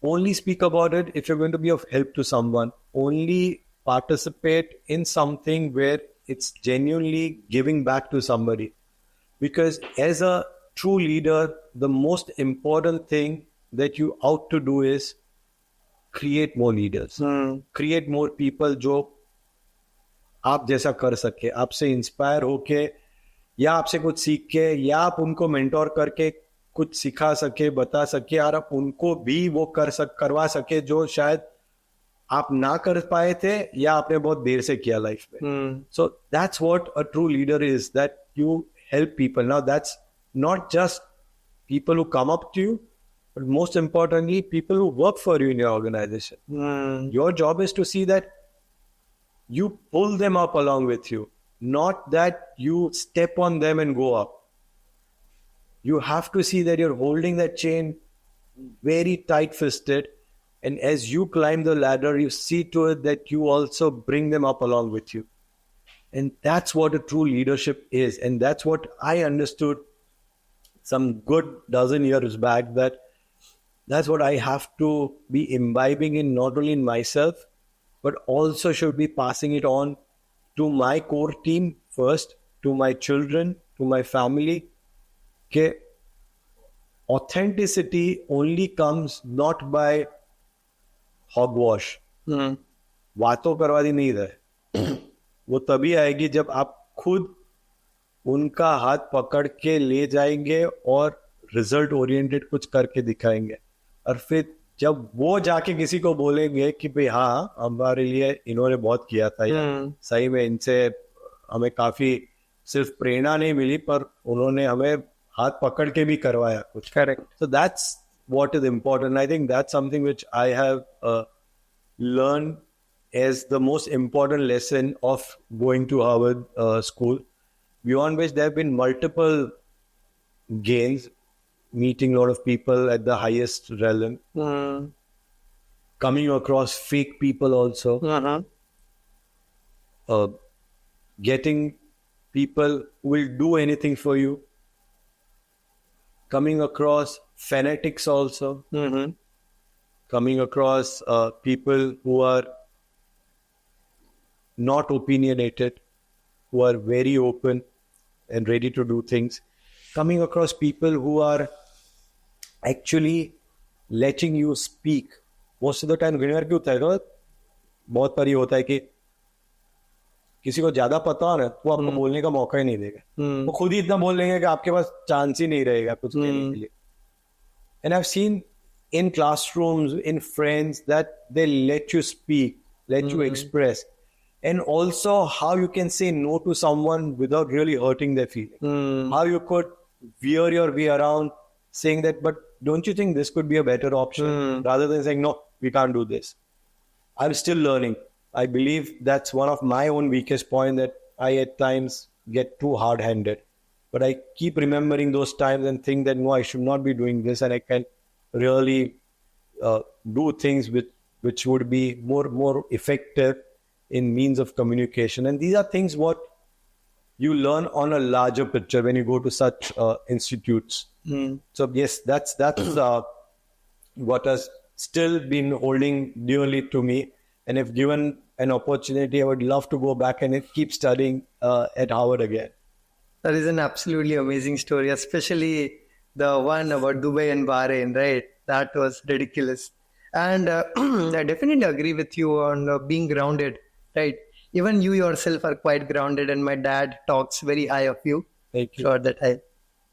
Only speak about it if you're going to be of help to someone. Only participate in something where it's genuinely giving back to somebody. Because as a true leader, the most important thing that you ought to do is create more leaders. Create more people जो आप जैसा कर सके, आपसे inspire होके या आपसे कुछ सीख के या आप उनको मेंटोर करके कुछ सिखा सके, बता सके और आप उनको भी वो करवा सके जो शायद आप ना कर पाए थे या आपने बहुत देर से किया लाइफ में. So that's what a true leader is, that you help people. Now that's not just people who come up to you, but most importantly, people who work for you in your organization. Your job is to see that you pull them up along with you, not that you step on them and go up. You have to see that you're holding that chain very tight-fisted, and as you climb the ladder, you see to it that you also bring them up along with you. And that's what a true leadership is. And that's what I understood some good dozen years back, that's what I have to be imbibing in, not only in myself, but also should be passing it on to my core team first, to my children, to my family. Okay, authenticity only comes not by hogwash. बातों करवा दी नहीं रहे. वो तभी आएगी जब आप खुद उनका हाथ पकड़ के ले जाएंगे और रिजल्ट ओरिएंटेड कुछ करके दिखाएंगे. और फिर जब वो जाके किसी को बोलेंगे कि भाई हाँ हमारे लिए इन्होंने बहुत किया था, सही में इनसे हमें काफी सिर्फ प्रेरणा नहीं मिली पर उन्होंने हमें हाथ पकड़ के भी करवाया कुछ. Correct. So that's what is important. I think that's something which I have learned as the most important lesson of going to Harvard school, beyond which there have been multiple gains, meeting a lot of people at the highest realm, coming across fake people also, getting people who will do anything for you, coming across fanatics also, coming across people who are not opinionated, who are very open and ready to do things, coming across people who are actually letting you speak. Most of the time, घणी बार क्या होता है ना, बहुत बार ये होता है कि किसी को ज्यादा पता हो ना, वो आपको बोलने का मौका ही नहीं देगा. वो खुद ही इतना बोल लेंगे कि आपके पास चांस ही नहीं रहेगा कुछ कहने के लिए. And I've seen in classrooms, in friends, that they let you speak, let you express, and also how you can say no to someone without really hurting their feelings. How you could veer your way around saying that, but don't you think this could be a better option? Rather than saying, no, we can't do this. I'm still learning. I believe that's one of my own weakest points, that I at times get too hard-handed. But I keep remembering those times and think that, no, I should not be doing this, and I can really do things which would be more effective in means of communication. And these are things what you learn on a larger picture when you go to such institutes. So yes, that's what has still been holding dearly to me. And if given an opportunity, I would love to go back and keep studying at Harvard again. That is an absolutely amazing story, especially the one about Dubai and Bahrain, right? That was ridiculous. And I definitely agree with you on being grounded, right? Even you yourself are quite grounded, and my dad talks very high of you. Thank you. Sure, that I.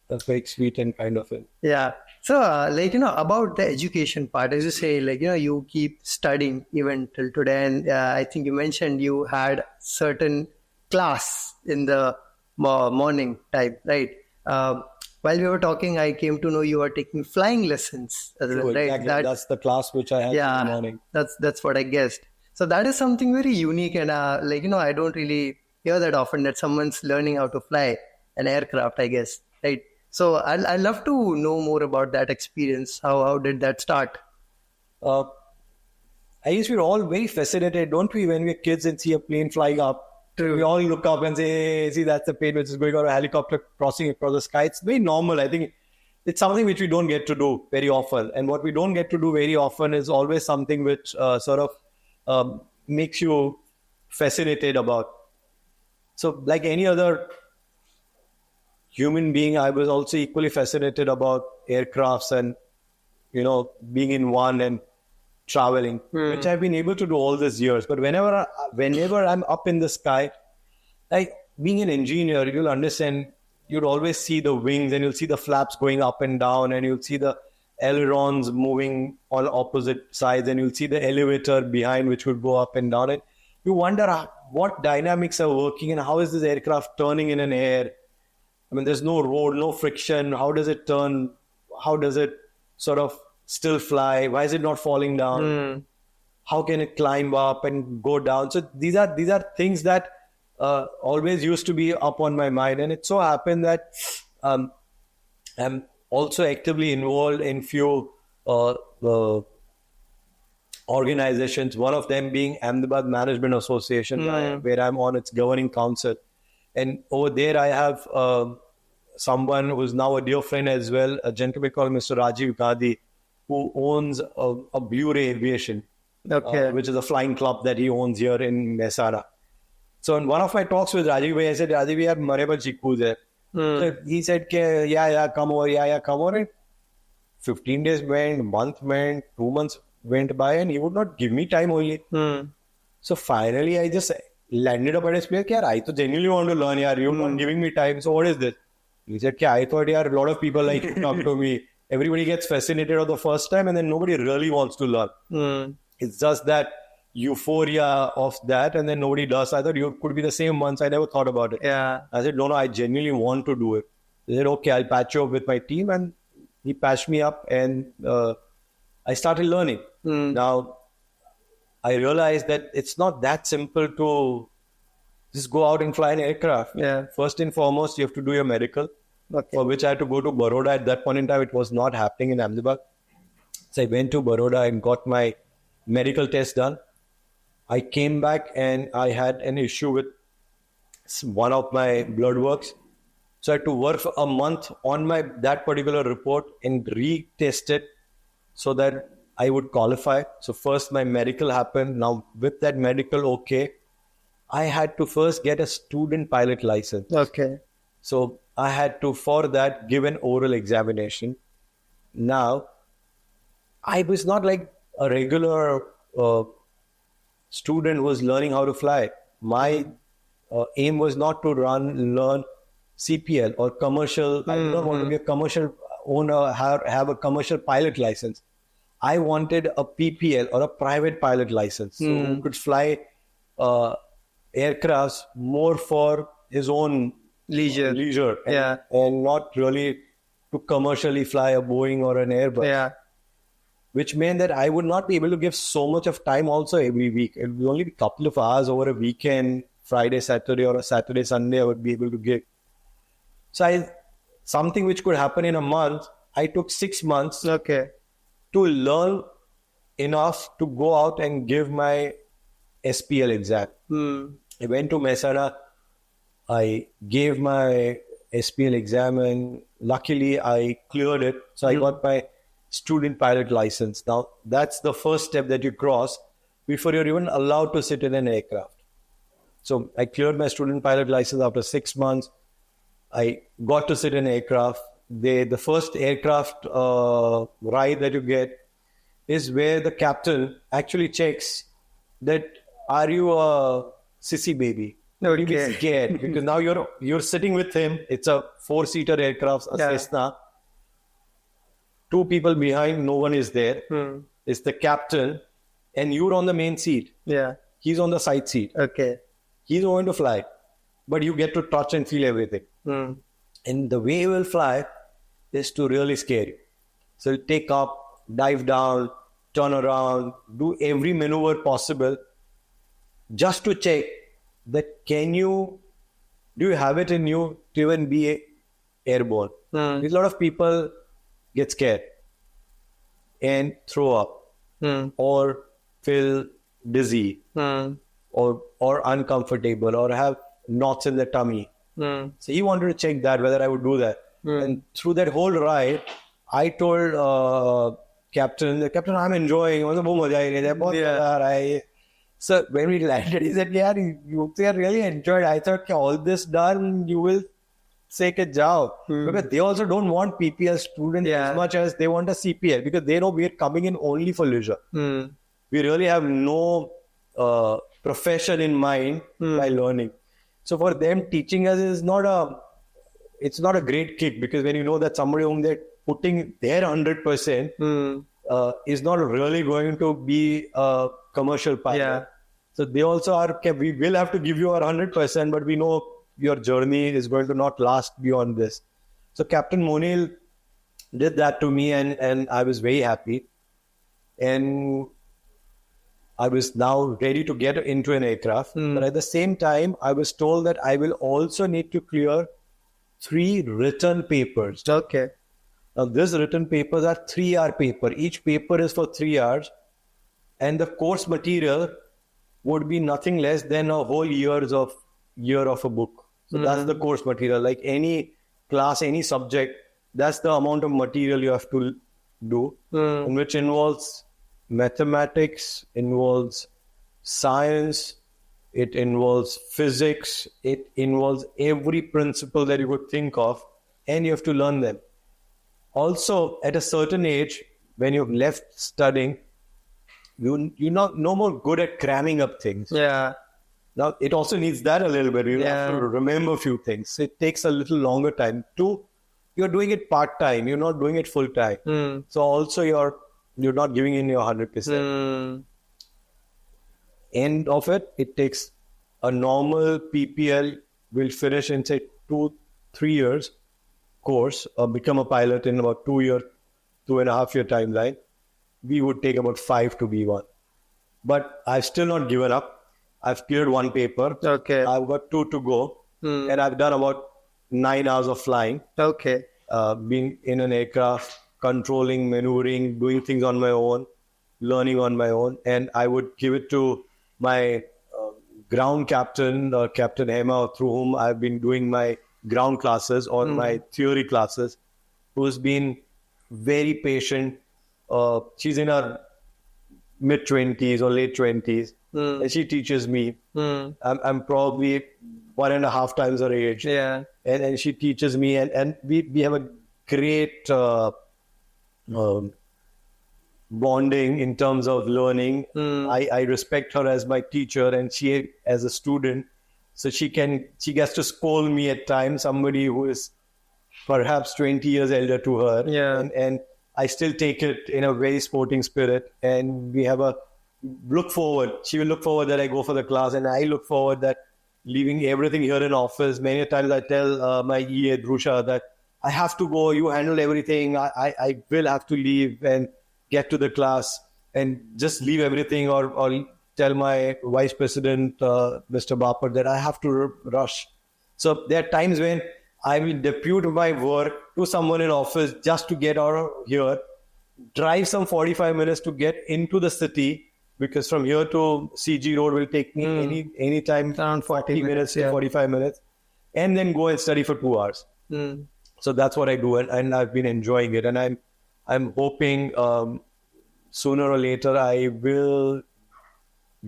That's very sweet and kind of it. Yeah. So, about the education part, as you say, you keep studying even till today. And I think you mentioned you had certain class in the morning time, right? While we were talking, I came to know you are taking flying lessons as well, right? Exactly. That's the class which I had in the morning. That's what I guessed. So that is something very unique, and I don't really hear that often, that someone's learning how to fly an aircraft, I guess, right? So I'd love to know more about that experience. How did that start? I guess we're all very fascinated, don't we, when we're kids and see a plane flying up? True. We all look up and say, hey, see, that's the plane which is going on, a helicopter crossing across the sky. It's very normal. I think it's something which we don't get to do very often. And what we don't get to do very often is always something which makes you fascinated about. So like any other human being, I was also equally fascinated about aircrafts and, being in one and traveling, which I've been able to do all these years. But whenever I'm up in the sky, like being an engineer, you'll understand, you'll always see the wings and you'll see the flaps going up and down, and you'll see the ailerons moving on opposite sides, and you'll see the elevator behind which would go up and down. And you wonder what dynamics are working and how is this aircraft turning in an air. I mean, there's no road, no friction. How does it turn? How does it sort of still fly? Why is it not falling down? How can it climb up and go down? So these are things that always used to be up on my mind. And it so happened that I'm also actively involved in few organizations, one of them being Ahmedabad Management Association, where I'm on its governing council. And over there I have someone who's now a dear friend as well, a gentleman called Mr. Rajiv Gandhi, who owns a Blue Ray Aviation, which is a flying club that he owns here in Mehsana. So in one of my talks with Rajiv, I said, Rajiv, we have Mareba Chikku there. So he said, come over. And 15 days went, a month went, 2 months went by, and he would not give me time only. So finally, I just landed up at his place. I genuinely want to learn. You're not giving me time. So what is this? He said, I thought a lot of people like to talk to me. Everybody gets fascinated on the first time, and then nobody really wants to learn. It's just that euphoria of that, and then nobody does. I thought you could be the same once. I never thought about it. Yeah. I said, no, I genuinely want to do it. They said, okay, I'll patch you up with my team. And he patched me up, and I started learning. Now, I realized that it's not that simple to just go out and fly an aircraft. Yeah. First and foremost, you have to do your medical, for which I had to go to Baroda. At that point in time, it was not happening in Ahmedabad. So I went to Baroda and got my medical test done. I came back and I had an issue with one of my blood works. So I had to work for a month on that particular report and retest it so that I would qualify. So first my medical happened. Now with that medical, I had to first get a student pilot license. So I had to, for that, give an oral examination. Now, I was not like a regular student who was learning how to fly. My aim was not to learn CPL or commercial. I did not want to be a commercial owner, have a commercial pilot license. I wanted a PPL or a private pilot license, so who could fly aircrafts more for his own leisure, and not really to commercially fly a Boeing or an Airbus. Yeah. Which meant that I would not be able to give so much of time also every week. It would only be a couple of hours over a weekend, Friday, Saturday, or a Saturday, Sunday, I would be able to give. So something which could happen in a month, I took 6 months to learn enough to go out and give my SPL exam. I went to Mehsana, I gave my SPL exam, and luckily I cleared it. So I got my student pilot license. Now, that's the first step that you cross before you're even allowed to sit in an aircraft. So I cleared my student pilot license after 6 months. I got to sit in an aircraft. The first aircraft ride that you get is where the captain actually checks that, are you a sissy baby? No, you'll be scared because now you're sitting with him. It's a 4-seater aircraft, a Cessna. 2 people behind, no one is there. It's the captain, and you're on the main seat. Yeah. He's on the side seat. Okay. He's going to fly, but you get to touch and feel everything. And the way he will fly is to really scare you. So you take up, dive down, turn around, do every maneuver possible just to check that do you have it in you to even be airborne? Because a lot of people get scared and throw up or feel dizzy or uncomfortable or have knots in the tummy. So he wanted to check that, whether I would do that. And through that whole ride, I told Captain, I'm enjoying. So when we landed, he said, yeah, you really enjoyed. I thought, all this done, you will take a job. Because they also don't want PPL students as much as they want a CPL, because they know we're coming in only for leisure. We really have no profession in mind by learning. So for them, teaching us is not a great kick, because when you know that somebody whom they're putting their 100% is not really going to be a commercial pilot. Yeah. So they also are, we will have to give you our 100%, but we know your journey is going to not last beyond this. So Captain Monil did that to me, and I was very happy. And I was now ready to get into an aircraft. But at the same time, I was told that I will also need to clear 3 written papers. Okay. Now, these written papers are 3-hour paper. Each paper is for 3 hours. And the course material would be nothing less than a whole year of a book. So that's the course material. Like any class, any subject, that's the amount of material you have to do, which involves mathematics, involves science, it involves physics, it involves every principle that you could think of, and you have to learn them. Also, at a certain age, when you've left studying, you're not no more good at cramming up things. Yeah. Now, it also needs that a little bit. You have to remember a few things. It takes a little longer time. 2, you're doing it part-time. You're not doing it full-time. So also you're not giving in your 100%. End of it, it takes a normal PPL will finish in, say, 2-3 years course, or become a pilot in about 2.5 year timeline. We would take about 5 to be one. But I've still not given up. I've cleared 1 paper. Okay. I've got 2 to go. And I've done about 9 hours of flying. Okay. Being in an aircraft, controlling, maneuvering, doing things on my own, learning on my own. And I would give it to my ground captain, Captain Hema, through whom I've been doing my ground classes or my theory classes, who's been very patient. She's in her mid-20s or late 20s, and she teaches me. I'm probably 1.5 times her age. Yeah. And she teaches me, and we have a great bonding in terms of learning. I respect her as my teacher and she as a student. So she gets to scold me at times, somebody who is perhaps 20 years elder to her. Yeah. And I still take it in a very sporting spirit. And we have a look forward. She will look forward that I go for the class, and I look forward that leaving everything here in office. Many times I tell my EA, Drusha, that I have to go. You handle everything. I will have to leave and get to the class and just leave everything, or tell my vice president, Mr. Bapar, that I have to rush. So there are times when I will depute my work to someone in office just to get out of here, drive some 45 minutes to get into the city, because from here to CG Road will take me any time around 40 minutes to yeah. 45 minutes, and then go and study for 2 hours. So that's what I do, and I've been enjoying it, and I'm hoping sooner or later I will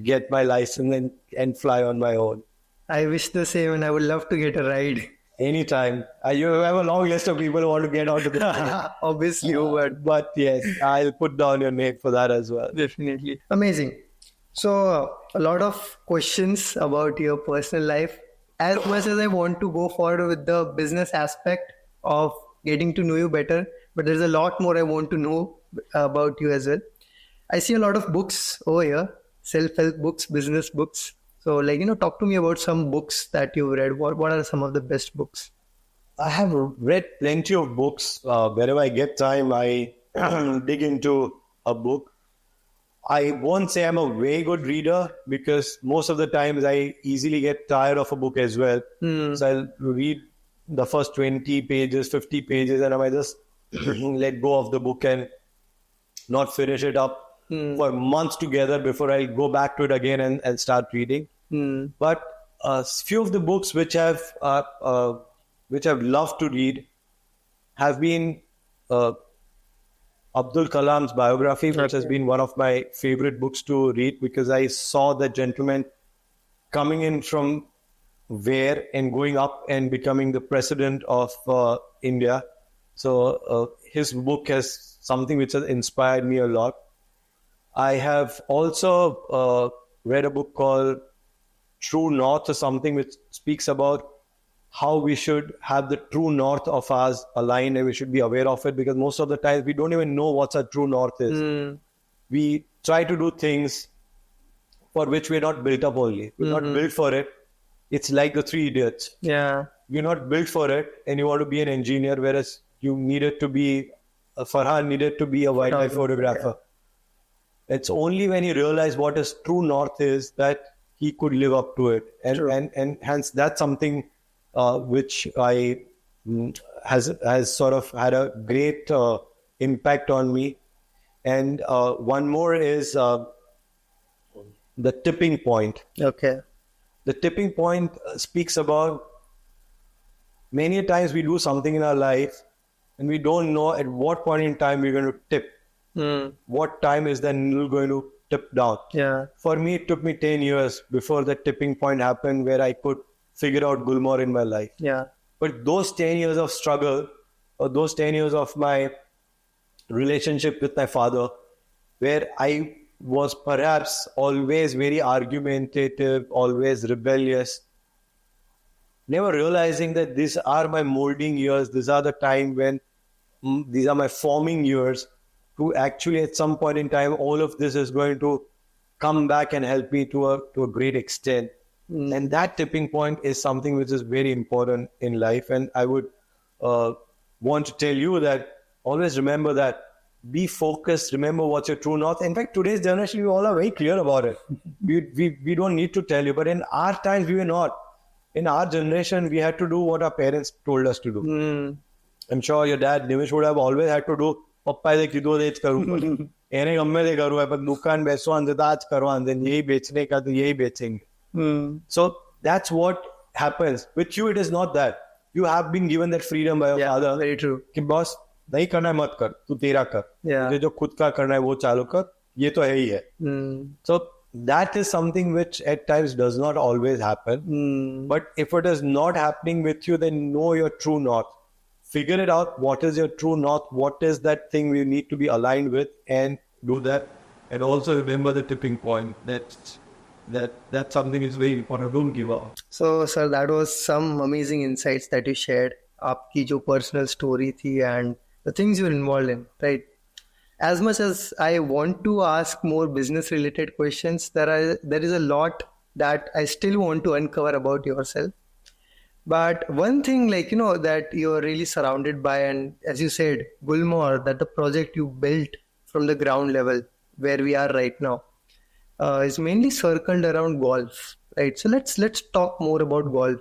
get my license and fly on my own. I wish the same, and I would love to get a ride. Anytime. You have a long list of people who want to get onto the Obviously, but yes, I'll put down your name for that as well. Definitely. Amazing. So a lot of questions about your personal life. As much as I want to go forward with the business aspect of getting to know you better, but there's a lot more I want to know about you as well. I see a lot of books over here, self-help books, business books. So talk to me about some books that you've read. What are some of the best books? I have read plenty of books. Wherever I get time, I dig into a book. I won't say I'm a very good reader, because most of the times I easily get tired of a book as well. So I'll read the first 20 pages, 50 pages, and I might just let go of the book and not finish it up for months together before I go back to it again and start reading. But a few of the books which I've loved to read have been Abdul Kalam's biography, which has been one of my favorite books to read, because I saw that gentleman coming in from where and going up and becoming the president of India. So his book has something which has inspired me a lot. I have also read a book called True North, or something which speaks about how we should have the true north of ours aligned, and we should be aware of it, because most of the time we don't even know what our true north is. We try to do things for which we're not built up only. We're not built for it. It's like the Three Idiots. Yeah. You're not built for it, and you want to be an engineer, whereas you needed to be, Farhan needed to be a wildlife photographer. Yeah. It's only when he realized what his true north is that he could live up to it. And hence that's something which has sort of had a great impact on me. And one more is The Tipping Point. Okay. The Tipping Point speaks about many times we do something in our life and we don't know at what point in time we're going to tip. What time is the needle going to tip down? Yeah. For me, it took me 10 years before the tipping point happened where I could figure out Gulmohar in my life. Yeah. But those 10 years of struggle, or those 10 years of my relationship with my father, where I was perhaps always very argumentative, always rebellious, never realizing that these are my molding years, these are the time when these are my forming years, to actually at some point in time, all of this is going to come back and help me to a great extent. And that tipping point is something which is very important in life. And I would want to tell you that always remember that. Be focused. Remember what's your true north. In fact, today's generation, we all are very clear about it. We don't need to tell you. But in our times, we were not. In our generation, we had to do what our parents told us to do. I'm sure your dad, Nimish, would have always had to do, Papa, they kido de karu. Ene gamme de karu, but dukan beso ande taaj karwan, then yehi bechne ka to yehi bechenge. So that's what happens. With you, it is not that. You have been given that freedom by your father. Very true. कि boss, नहीं करना है मत कर, तू तेरा कर. Yeah. तुझे जो खुद का करना है वो चालू कर. ये तो है ही है. So that is something which at times does not always happen. But if it is not happening with you, then know your true north. Figure it out. What is your true north? What is that thing we need to be aligned with, and do that. And also remember the tipping point. That That's something is very important. Don't give up. So, sir, that was some amazing insights that you shared. आपकी जो personal story थी and the things you're involved in, right? As much as I want to ask more business related questions, there is a lot that I still want to uncover about yourself. But one thing, like, that you're really surrounded by, and as you said, Gulmohar, that the project you built from the ground level where we are right now, is mainly circled around golf, right? So let's talk more about golf.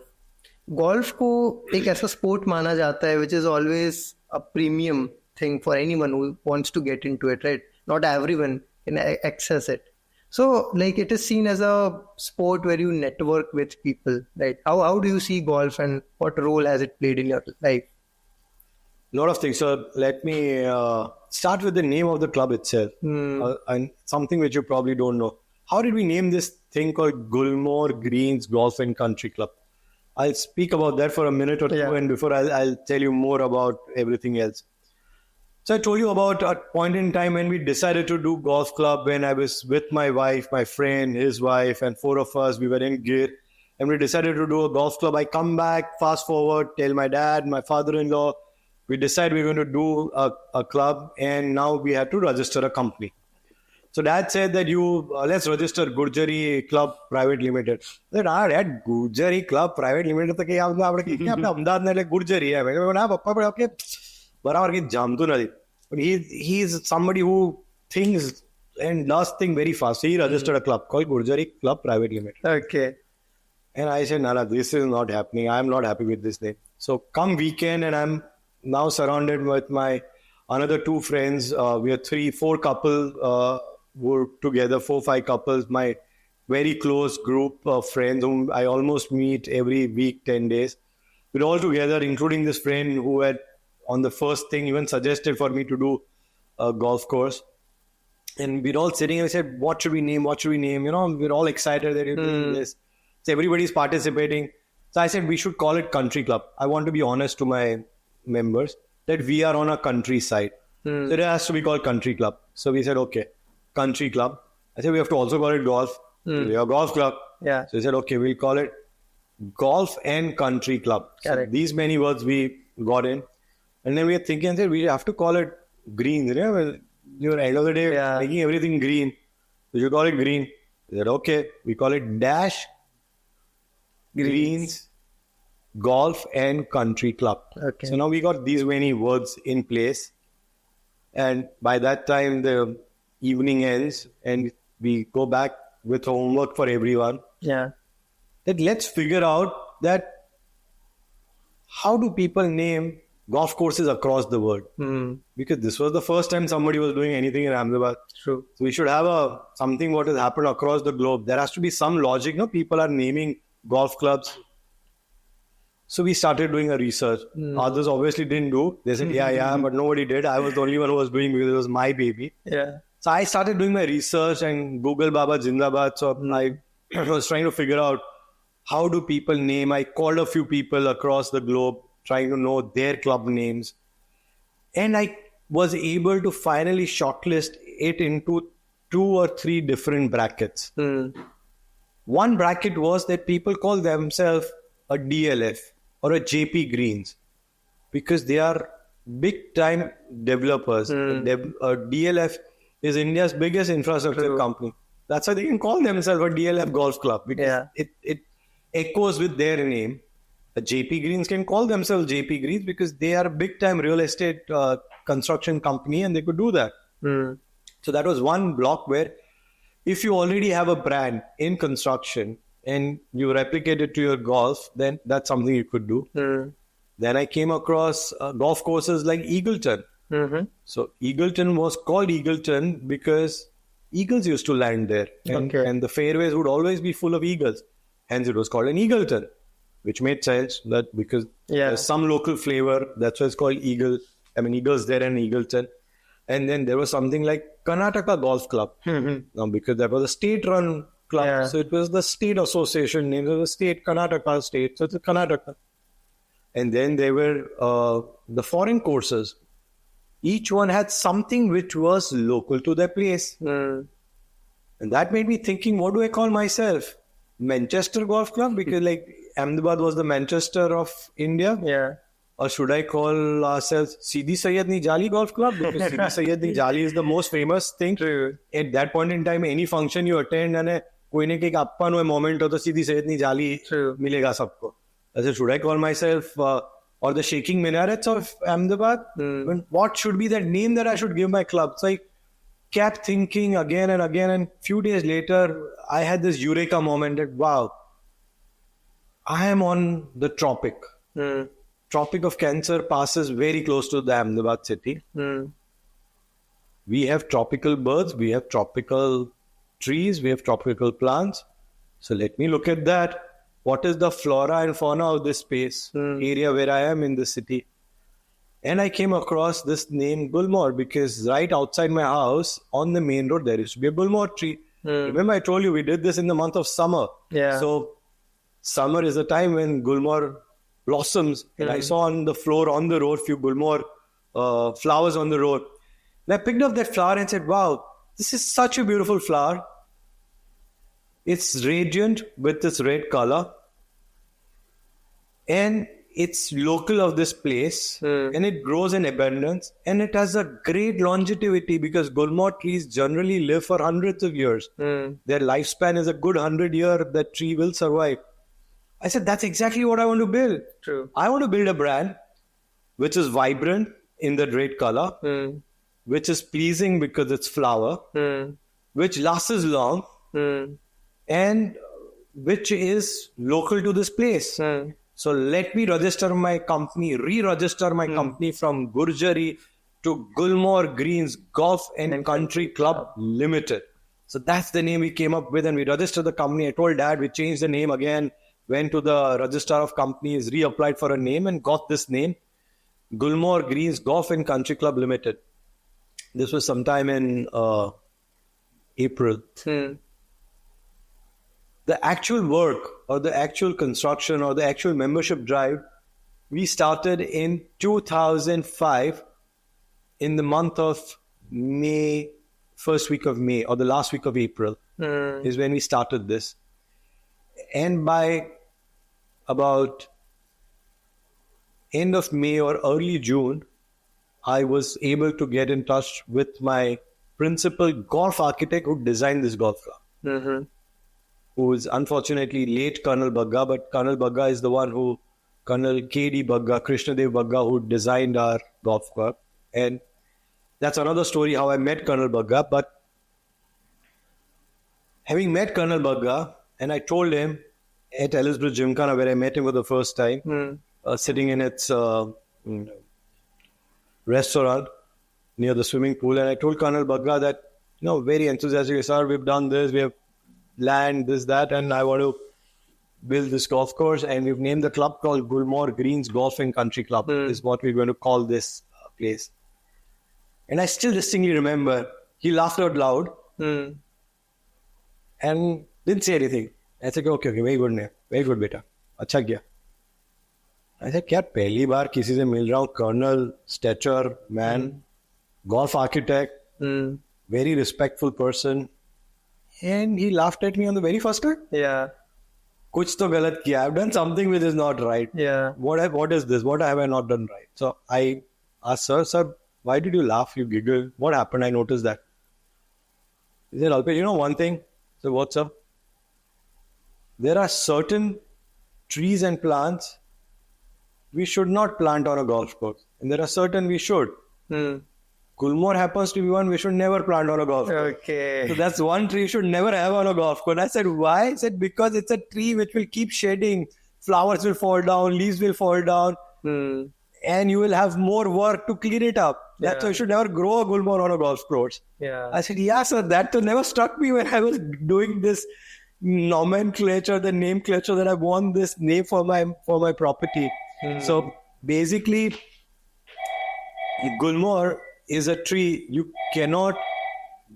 Golf को एक ऐसा sport माना जाता है which is always a premium thing for anyone who wants to get into it, right? Not everyone can access it. So, like, it is seen as a sport where you network with people, right? How do you see golf and what role has it played in your life? A lot of things. So let me start with the name of the club itself, and something which you probably don't know. How did we name this thing called Gulmohar Greens Golf and Country Club? I'll speak about that for a minute or two, and before I'll tell you more about everything else. So I told you about a point in time when we decided to do golf club, when I was with my wife, my friend, his wife, and 4 of us. We were in gear, and we decided to do a golf club. I come back, fast forward, tell my dad, my father-in-law, we decide we're going to do a club, and now we have to register a company. So dad said that let's register Gurjari Club Private Limited. I said, Dad, Gurjari Club Private Limited, तो क्या अपने अहमदाबाद में गुर्जरी है? मैंने बोला पापा बड़ा के बराबर के जाम तो नहीं. But he's somebody who thinks and does things very fast. So he registered a club called Gurjari Club Private Limited. Okay. And I said, Nala, this is not happening. I'm not happy with this name. So come weekend, and I'm now surrounded with my another 2 friends. We are 3-4 couple were together, 4-5 couples. My very close group of friends whom I almost meet every week, 10 days. We're all together, including this friend who had on the first thing even suggested for me to do a golf course. And we're all sitting and we said, what should we name? What should we name? We're all excited that you're doing this. So everybody's participating. So I said, we should call it Country Club. I want to be honest to my members that we are on a countryside. So it has to be called Country Club. So we said, okay, Country Club. I said, we have to also call it golf. So we are Golf Club. Yeah. So we said, okay, we'll call it Golf and Country Club. So these many words we got in. And then we are thinking, and said, we have to call it green. You're end of the day making everything green. So you call it green. We said, okay, we call it Dash Greens Golf and Country Club. Okay. So now we got these many words in place. And by that time, the evening ends and we go back with homework for everyone. Yeah. That let's figure out that how do people name golf courses across the world? Because this was the first time somebody was doing anything in Ahmedabad. True. So we should have something what has happened across the globe. There has to be some logic. People are naming golf clubs. So we started doing a research. Others obviously didn't do. They said, but nobody did. I was the only one who was doing because it was my baby. Yeah. So I started doing my research and Google Baba Zindabad. So I was trying to figure out how do people name. I called a few people across the globe trying to know their club names. And I was able to finally shortlist it into 2 or 3 different brackets. One bracket was that people call themselves a DLF or a JP Greens because they are big time developers. DLF is India's biggest infrastructure company. That's why they can call themselves a DLF golf club because it echoes with their name. The JP Greens can call themselves JP Greens because they are a big time real estate construction company and they could do that. So that was one block where if you already have a brand in construction and you replicate it to your golf, then that's something you could do. Then I came across golf courses like Eagleton. So Eagleton was called Eagleton because eagles used to land there. And the fairways would always be full of eagles. Hence it was called an Eagleton, which made sense that because there's some local flavor, that's why it's called Eagle. I mean, Eagles there and Eagleton. And then there was something like Karnataka Golf Club. Now, because that was a state-run club, so it was the state association name. It was the state, Karnataka state, so it's a Karnataka. And then there were the foreign courses. Each one had something which was local to their place. And that made me thinking, what do I call myself? Manchester Golf Club? Because like Ahmedabad was the Manchester of India. Yeah. Or should I call ourselves Sidi Sayyid Ni Jali Golf Club? Because Sidi Sayyid Ni Jali is the most famous thing. True. At that point in time, any function you attend and कोई न कोई अपन हुए moment हो तो Sidi Sayyid Ni Jali True. मिलेगा सबको. I said, should I call myself or the Shaking Minarets of Ahmedabad? What should be the name that I should give my club? So I kept thinking again and again, and few days later, I had this eureka moment that, wow, I am on the tropic. Tropic of Cancer passes very close to the Ahmedabad city. We have tropical birds, we have tropical trees, we have tropical plants. So let me look at that. What is the flora and fauna of this space, area where I am in the city? And I came across this name Gulmohar because right outside my house on the main road, there used to be a Gulmohar tree. Remember I told you we did this in the month of summer. Yeah. So summer is the time when Gulmohar blossoms. And I saw on the floor on the road few Gulmohar flowers on the road. And I picked up that flower and said, wow, this is such a beautiful flower. It's radiant with this red color. And it's local of this place. And it grows in abundance. And it has a great longevity because Gulmohar trees generally live for hundreds of years. Their lifespan is a good 100 years that tree will survive. I said, that's exactly what I want to build. True. I want to build a brand which is vibrant in the red color, which is pleasing because it's flower, which lasts long, and which is local to this place. So let me register my company, re-register my company from Gurjari to Gulmohar Greens Golf and Country Club Limited. So that's the name we came up with, and we registered the company. I told Dad we changed the name again, went to the registrar of companies, reapplied for a name and got this name, Gulmohar Greens Golf and Country Club Limited. This was sometime in April. The actual work or the actual construction or the actual membership drive, we started in 2005 in the month of May, first week of May or the last week of April is when we started this. And by about end of May or early June, I was able to get in touch with my principal golf architect who designed this golf club. Who is unfortunately late Colonel Bagga, but Colonel Bagga is the one who, Colonel K.D. Bagga, Krishnadev Bagga, who designed our golf club. And that's another story how I met Colonel Bagga. But having met Colonel Bagga, and I told him at Ellisbridge Gymkhana, where I met him for the first time, sitting in its restaurant near the swimming pool, and I told Colonel Bagga that, very enthusiastic, sir, we've done this, we have land, this, that, and I want to build this golf course, and we've named the club called Gulmohar Greens Golf and Country Club is what we're going to call this place. And I still distinctly remember he laughed out loud and didn't say anything. I said, okay, very good name, very good beta, अच्छा किया. I said, क्या पहली बार किसी से मिल रहा हूँ, colonel, stature, man, golf architect, very respectful person. And he laughed at me on the very first time. Yeah. Kuch to galat kiya. I've done something which is not right. Yeah. What is this? What have I not done right? So I asked, sir, why did you laugh? You giggled. What happened? I noticed that. He said, Alpesh, one thing? So what's up? There are certain trees and plants we should not plant on a golf course. And there are certain we should. Gulmohar happens to be one we should never plant on a golf course. Okay. So that's one tree you should never have on a golf course. I said, why? He said, because it's a tree which will keep shedding. Flowers will fall down, leaves will fall down, and you will have more work to clean it up. That's why you should never grow a Gulmohar on a golf course. Yeah. I said, yeah, sir, that never struck me when I was doing this nomenclature, the nomenclature that I want this name for my property. So basically, Gulmohar is a tree you cannot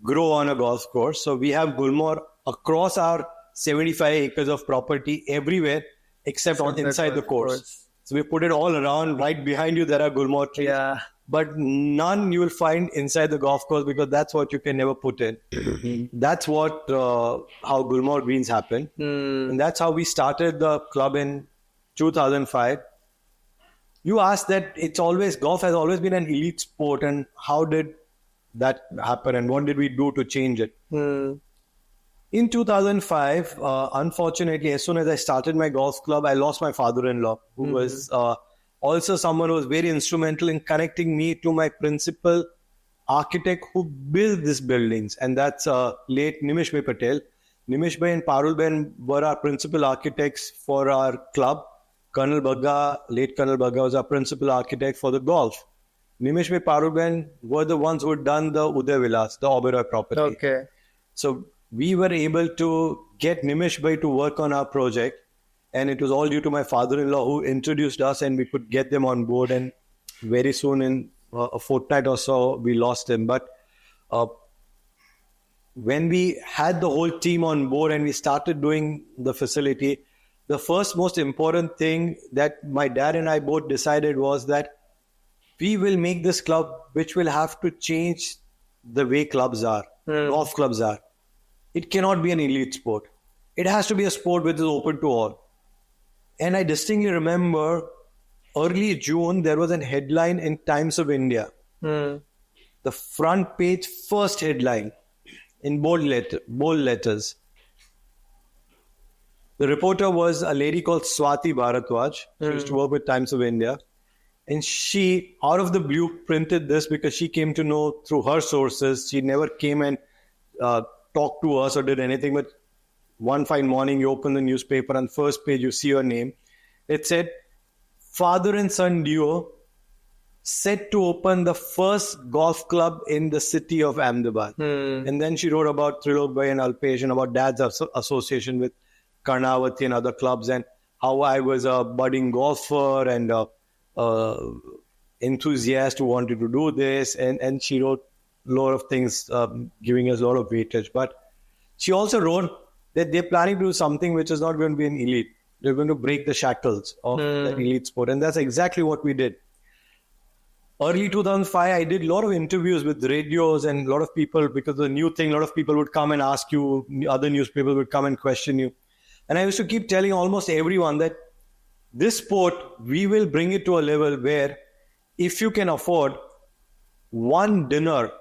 grow on a golf course. So we have Gulmohar across our 75 acres of property everywhere except on inside the course. So we put it all around. Right behind you, there are Gulmohar trees. Yeah. but none you will find inside the golf course, because that's what you can never put in. That's what how Gulmohar Greens happened. And that's how we started the club in 2005. You asked that golf has always been an elite sport, and how did that happen and what did we do to change it? In 2005, unfortunately, as soon as I started my golf club, I lost my father-in-law, who was also someone who was very instrumental in connecting me to my principal architect who built these buildings, and that's late Nimish Bhai Patel. Nimish Bhai and Parul Ben were our principal architects for our club. Late Colonel Bagga was our principal architect for the golf. Nimish Bhai, Parul Ben were the ones who had done the Uday Vilas, the Oberoi property. Okay. So we were able to get Nimish Bhai to work on our project, and it was all due to my father-in-law who introduced us, and we could get them on board. And very soon, in a fortnight or so, we lost him. But when we had the whole team on board and we started doing the facility, the first most important thing that my dad and I both decided was that we will make this club which will have to change the way clubs are, golf clubs are. It cannot be an elite sport. It has to be a sport which is open to all. And I distinctly remember early June, there was a headline in Times of India. The front page, first headline in bold letters. The reporter was a lady called Swati Bharadwaj. She used to work with Times of India. And she, out of the blue, printed this because she came to know through her sources. She never came and talked to us or did anything. But one fine morning, you open the newspaper and first page, you see her name. It said, father and son duo set to open the first golf club in the city of Ahmedabad. And then she wrote about Trilok Bhai and Alpesh and about dad's association with Karnavati and other clubs, and how I was a budding golfer and enthusiast who wanted to do this. And she wrote a lot of things, giving us a lot of weightage. But she also wrote that they're planning to do something which is not going to be an elite. They're going to break the shackles of that elite sport. And that's exactly what we did. Early 2005, I did a lot of interviews with radios and a lot of people, because the new thing, a lot of people would come and ask you, other newspapers would come and question you. And I used to keep telling almost everyone that this sport, we will bring it to a level where if you can afford one dinner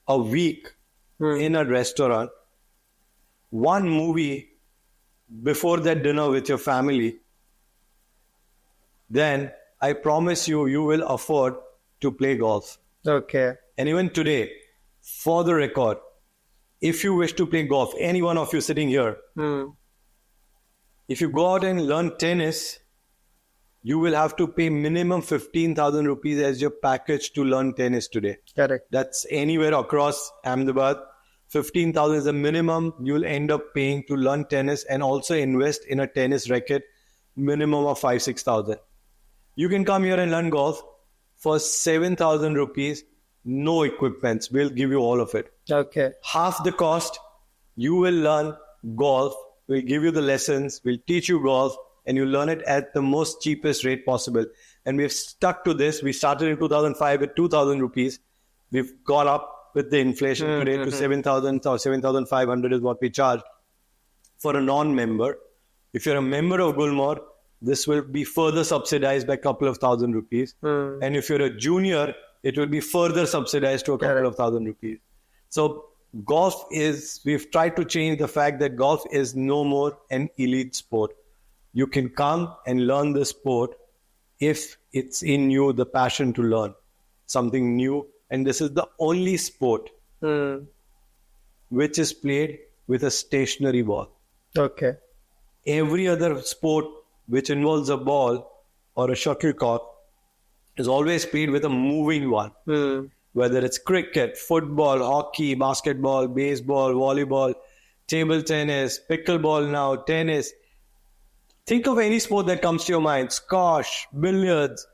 a week in a restaurant, one movie before that dinner with your family, then I promise you, you will afford to play golf. Okay. And even today, for the record, if you wish to play golf, any one of you sitting here, if you go out and learn tennis, you will have to pay minimum 15,000 rupees as your package to learn tennis today. Correct. That's anywhere across Ahmedabad. 15,000 is the minimum you will end up paying to learn tennis, and also invest in a tennis racket, minimum of 5,000-6,000. You can come here and learn golf for 7,000 rupees, no equipments. We'll give you all of it. Okay. Half the cost, you will learn golf. We'll give you the lessons. We'll teach you golf, and you learn it at the most cheapest rate possible. And we've stuck to this. We started in 2005 with 2,000 rupees. We've gone up with the inflation today to 7,000 or 7,500 is what we charge for a non-member. If you're a member of Gulmohar, this will be further subsidized by a couple of thousand rupees. And if you're a junior, it will be further subsidized to a couple of thousand rupees. So golf is, we've tried to change the fact that golf is no more an elite sport. You can come and learn the sport if it's in you, the passion to learn something new. And this is the only sport which is played with a stationary ball. Okay. Every other sport which involves a ball or a shuttlecock is always played with a moving one. Whether it's cricket, football, hockey, basketball, baseball, volleyball, table tennis, pickleball now, tennis. Think of any sport that comes to your mind. Squash, billiards,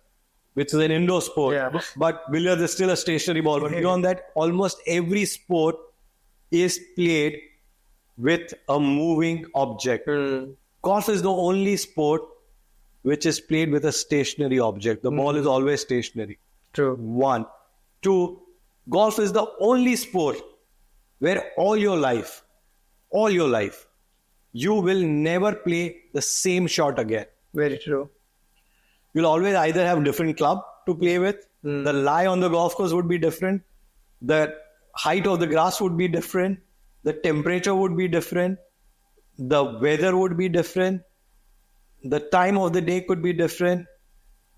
which is an indoor sport. Yeah. But billiards is still a stationary ball. But beyond that, almost every sport is played with a moving object. Golf is the only sport which is played with a stationary object. The ball is always stationary. True. One. Two, golf is the only sport where all your life, you will never play the same shot again. Very true. You'll always either have different club to play with. The lie on the golf course would be different. The height of the grass would be different. The temperature would be different. The weather would be different. The time of the day could be different.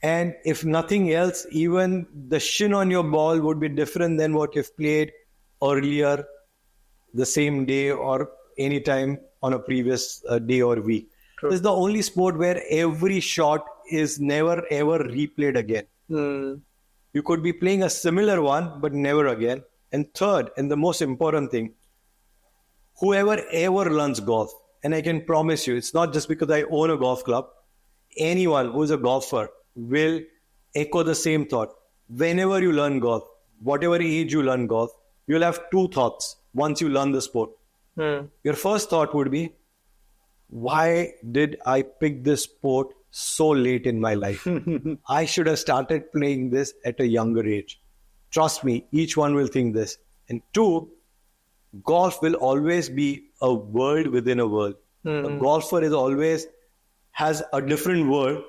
And if nothing else, even the shin on your ball would be different than what you've played earlier the same day or any time on a previous day or week. True. It's the only sport where every shot is never ever replayed again. You could be playing a similar one, but never again. And third, and the most important thing, whoever ever learns golf, and I can promise you, it's not just because I own a golf club, anyone who's a golfer will echo the same thought. Whenever you learn golf, whatever age you learn golf, you'll have two thoughts once you learn the sport. Your first thought would be, why did I pick this sport so late in my life? I should have started playing this at a younger age. Trust me, each one will think this. And two, golf will always be a world within a world. A golfer is always has a different world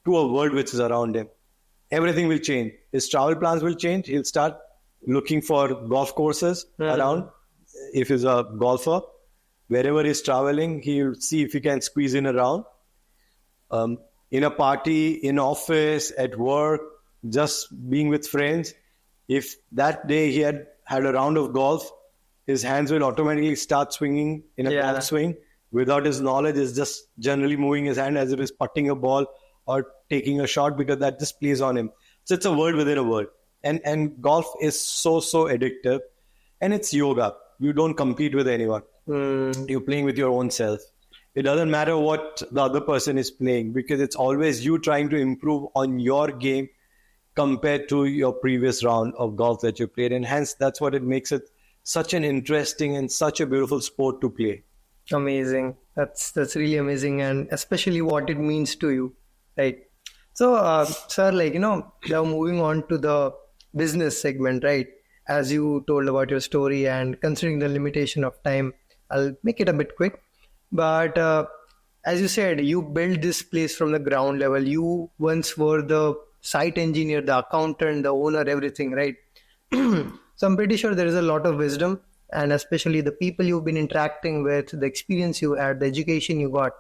to a world which is around him. Everything will change. His travel plans will change. He'll start looking for golf courses around. If he's a golfer, wherever he's traveling, he'll see if he can squeeze in around. In a party, in office, at work, just being with friends. If that day he had a round of golf, his hands will automatically start swinging in a golf swing. Without his knowledge, is just generally moving his hand as if he's putting a ball or taking a shot, because that just plays on him. So it's a world within a world. And golf is so addictive. And it's yoga. You don't compete with anyone. You're playing with your own self. It doesn't matter what the other person is playing, because it's always you trying to improve on your game compared to your previous round of golf that you played. And hence, that's what it makes it such an interesting and such a beautiful sport to play. Amazing. That's really amazing, and especially what it means to you, right? So, sir, now moving on to the business segment, right? As you told about your story, and considering the limitation of time, I'll make it a bit quick. But as you said, you built this place from the ground level. You once were the site engineer, the accountant, the owner, everything, right? So I'm pretty sure there is a lot of wisdom, and especially the people you've been interacting with, the experience you had, the education you got.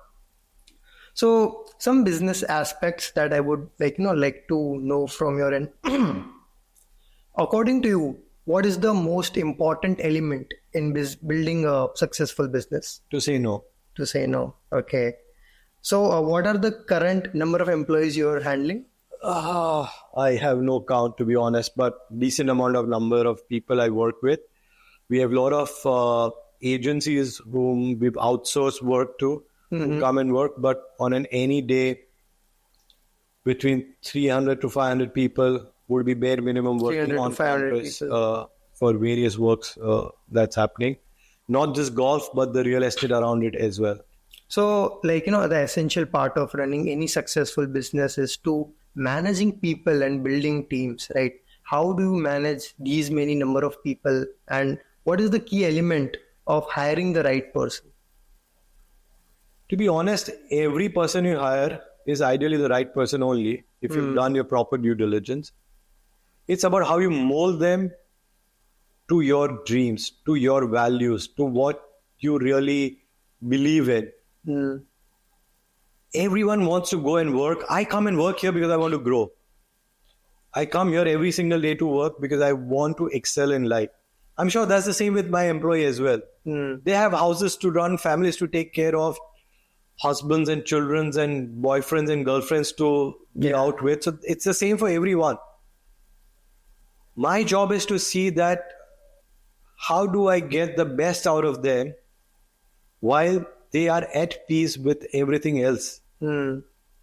So some business aspects that I would like to know from your end. According to you, what is the most important element in building a successful business? To say no. To say no. Okay. So what are the current number of employees you're handling? I have no count, to be honest, but decent amount of number of people I work with. We have a lot of agencies whom we've outsourced work to who come and work, but on any day, between 300 to 500 people would be bare minimum working on campus for various works that's happening. Not just golf, but the real estate around it as well. So, the essential part of running any successful business is to managing people and building teams, right? How do you manage these many number of people, and what is the key element of hiring the right person? To be honest, every person you hire is ideally the right person only if you've done your proper due diligence. It's about how you mold them to your dreams, to your values, to what you really believe in. Everyone wants to go and work. I come and work here because I want to grow. I come here every single day to work because I want to excel in life. I'm sure that's the same with my employee as well. They have houses to run, families to take care of, husbands and children and boyfriends and girlfriends to be out with. So it's the same for everyone. My job is to see that how do I get the best out of them while they are at peace with everything else,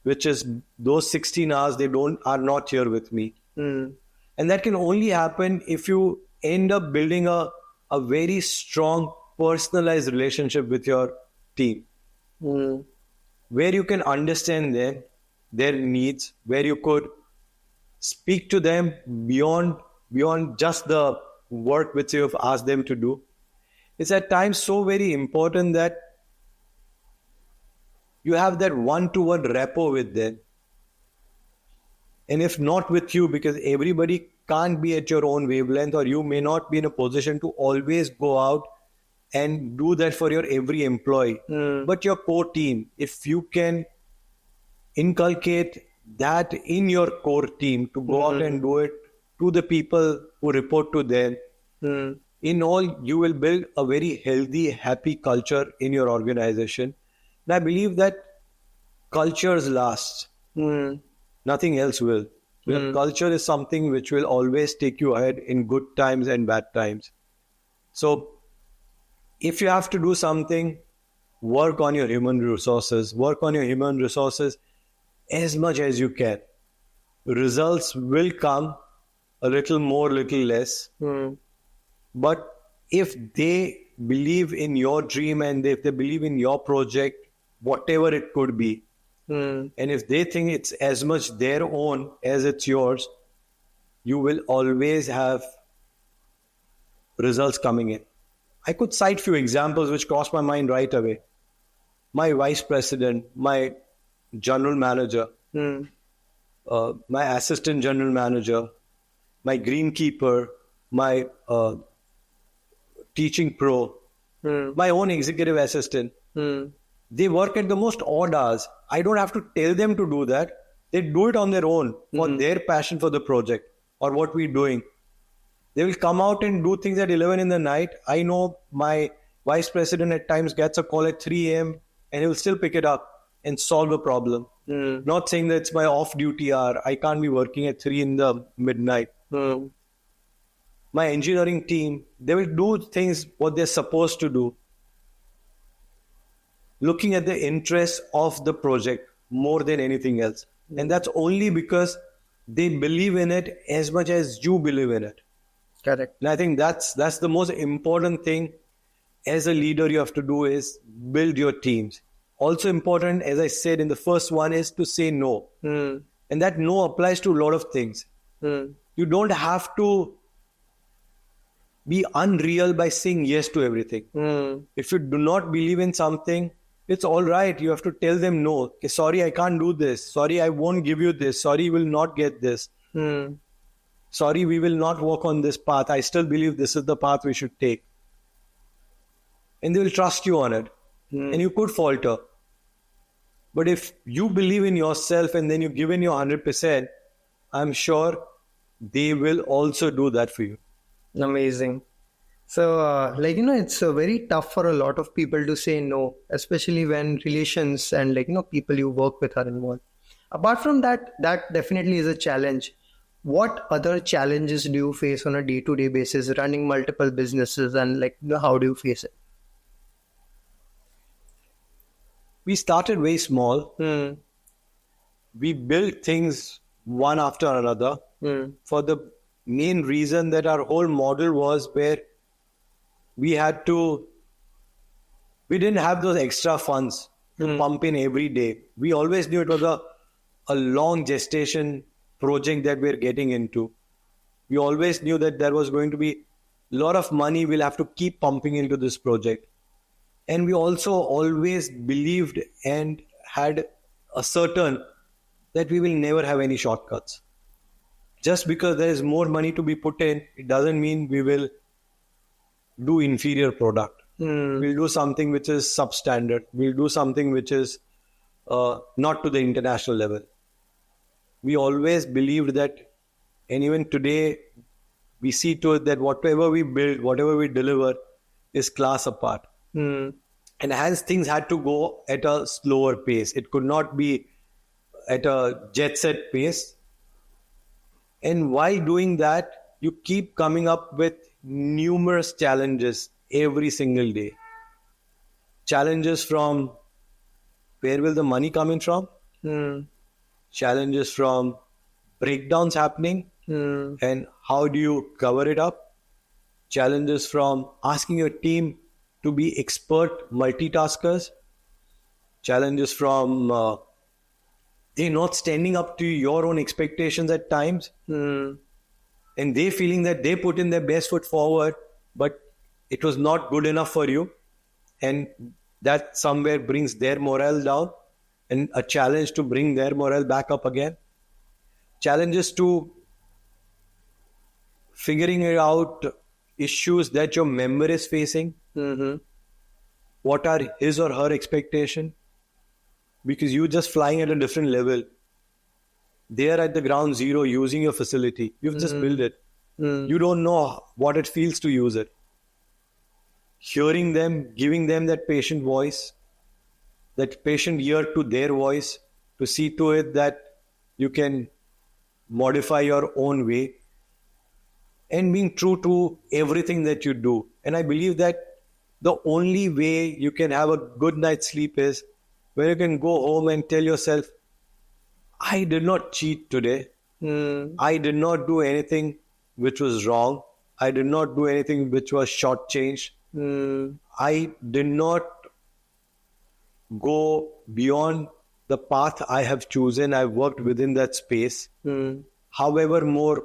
which is those 16 hours they are not here with me. And that can only happen if you end up building a very strong personalized relationship with your team, where you can understand them, their needs, where you could speak to them beyond just the work which you have asked them to do. It's at times so very important that you have that one-to-one rapport with them. And if not with you, because everybody can't be at your own wavelength, or you may not be in a position to always go out and do that for your every employee. But your core team, if you can inculcate that in your core team to go out and do it to the people who report to them, in all, you will build a very healthy, happy culture in your organization. And I believe that cultures last. Nothing else will. Your culture is something which will always take you ahead in good times and bad times. So, if you have to do something, work on your human resources. Work on your human resources as much as you can. Results will come a little more, little less. But if they believe in your dream and if they believe in your project, whatever it could be, and if they think it's as much their own as it's yours, you will always have results coming in. I could cite few examples which crossed my mind right away. My vice president, my general manager, my assistant general manager, my greenkeeper, my teaching pro, my own executive assistant. They work at the most odd hours. I don't have to tell them to do that. They do it on their own for their passion for the project or what we're doing. They will come out and do things at 11 in the night. I know my vice president at times gets a call at 3 a.m. and he will still pick it up and solve a problem. Not saying that it's my off-duty hour. I can't be working at 3 in the midnight. My engineering team, they will do things what they're supposed to do, looking at the interests of the project more than anything else. And that's only because they believe in it as much as you believe in it. Correct. And I think that's the most important thing as a leader you have to do is build your teams. Also important, as I said in the first one, is to say no. And that no applies to a lot of things. You don't have to be unreal by saying yes to everything. If you do not believe in something, it's all right. You have to tell them no. Okay, sorry, I can't do this. Sorry, I won't give you this. Sorry, you will not get this. Sorry, we will not walk on this path. I still believe this is the path we should take. And they will trust you on it. And you could falter. But if you believe in yourself and then you give in your 100%, I'm sure they will also do that for you. Amazing. So, it's very tough for a lot of people to say no, especially when relations and, people you work with are involved. Apart from that, that definitely is a challenge. What other challenges do you face on a day-to-day basis, running multiple businesses, and, how do you face it? We started very small. We built things one after another for the main reason that our whole model was where we didn't have those extra funds to pump in every day. We always knew it was a long gestation project that we're getting into. We always knew that there was going to be a lot of money we'll have to keep pumping into this project. And we also always believed and had a certain that we will never have any shortcuts. Just because there is more money to be put in, it doesn't mean we will do inferior product. We'll do something which is substandard. We'll do something which is not to the international level. We always believed that, and even today, we see to it that whatever we build, whatever we deliver is class apart. And hence things had to go at a slower pace. It could not be at a jet set pace. And while doing that, you keep coming up with numerous challenges every single day. Challenges from where will the money come in from? Challenges from breakdowns happening and how do you cover it up? Challenges from asking your team to be expert multitaskers. Challenges from they're not standing up to your own expectations at times, and they feeling that they put in their best foot forward, but it was not good enough for you, and that somewhere brings their morale down, and a challenge to bring their morale back up again. Challenges to figuring out issues that your member is facing. What are his or her expectation? Because you're just flying at a different level. They are at the ground zero using your facility. You've just built it. You don't know what it feels to use it. Hearing them, giving them that patient voice, that patient ear to their voice, to see to it that you can modify your own way, and being true to everything that you do. And I believe that the only way you can have a good night's sleep is when you can go home and tell yourself, I did not cheat today. I did not do anything which was wrong. I did not do anything which was shortchanged. I did not go beyond the path I have chosen. I worked within that space. However more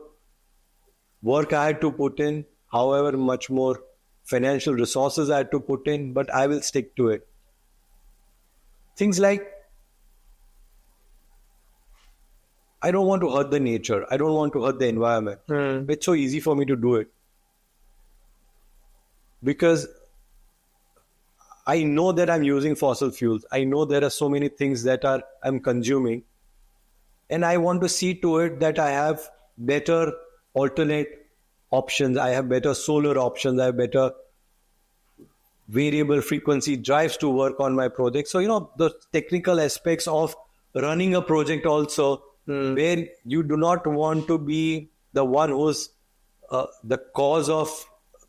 work I had to put in, however much more financial resources I had to put in, but I will stick to it. Things like, I don't want to hurt the nature. I don't want to hurt the environment. It's so easy for me to do it. Because I know that I'm using fossil fuels. I know there are so many things that I'm consuming. And I want to see to it that I have better alternate options. I have better solar options. I have better variable frequency drives to work on my project. So, the technical aspects of running a project also, where you do not want to be the one who's the cause of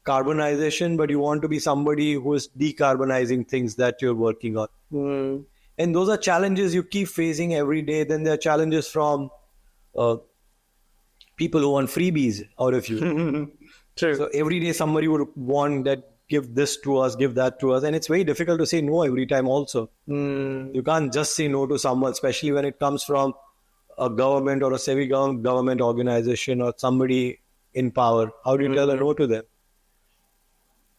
carbonization, but you want to be somebody who is decarbonizing things that you're working on. And those are challenges you keep facing every day. Then there are challenges from people who want freebies out of you. True. So every day somebody would want that, give this to us, give that to us. And it's very difficult to say no every time also. You can't just say no to someone, especially when it comes from a government or a semi-government organization or somebody in power. How do you tell a no to them?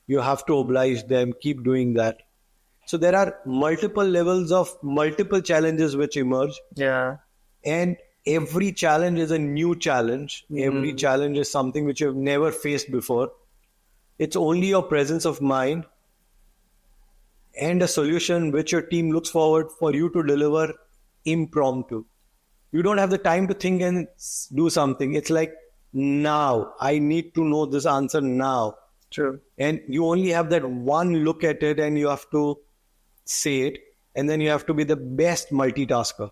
You have to oblige them, keep doing that. So there are multiple levels of multiple challenges which emerge. Yeah. And every challenge is a new challenge. Every challenge is something which you've never faced before. It's only your presence of mind and a solution which your team looks forward for you to deliver impromptu. You don't have the time to think and do something. It's like, now, I need to know this answer now. True. And you only have that one look at it and you have to say it. And then you have to be the best multitasker.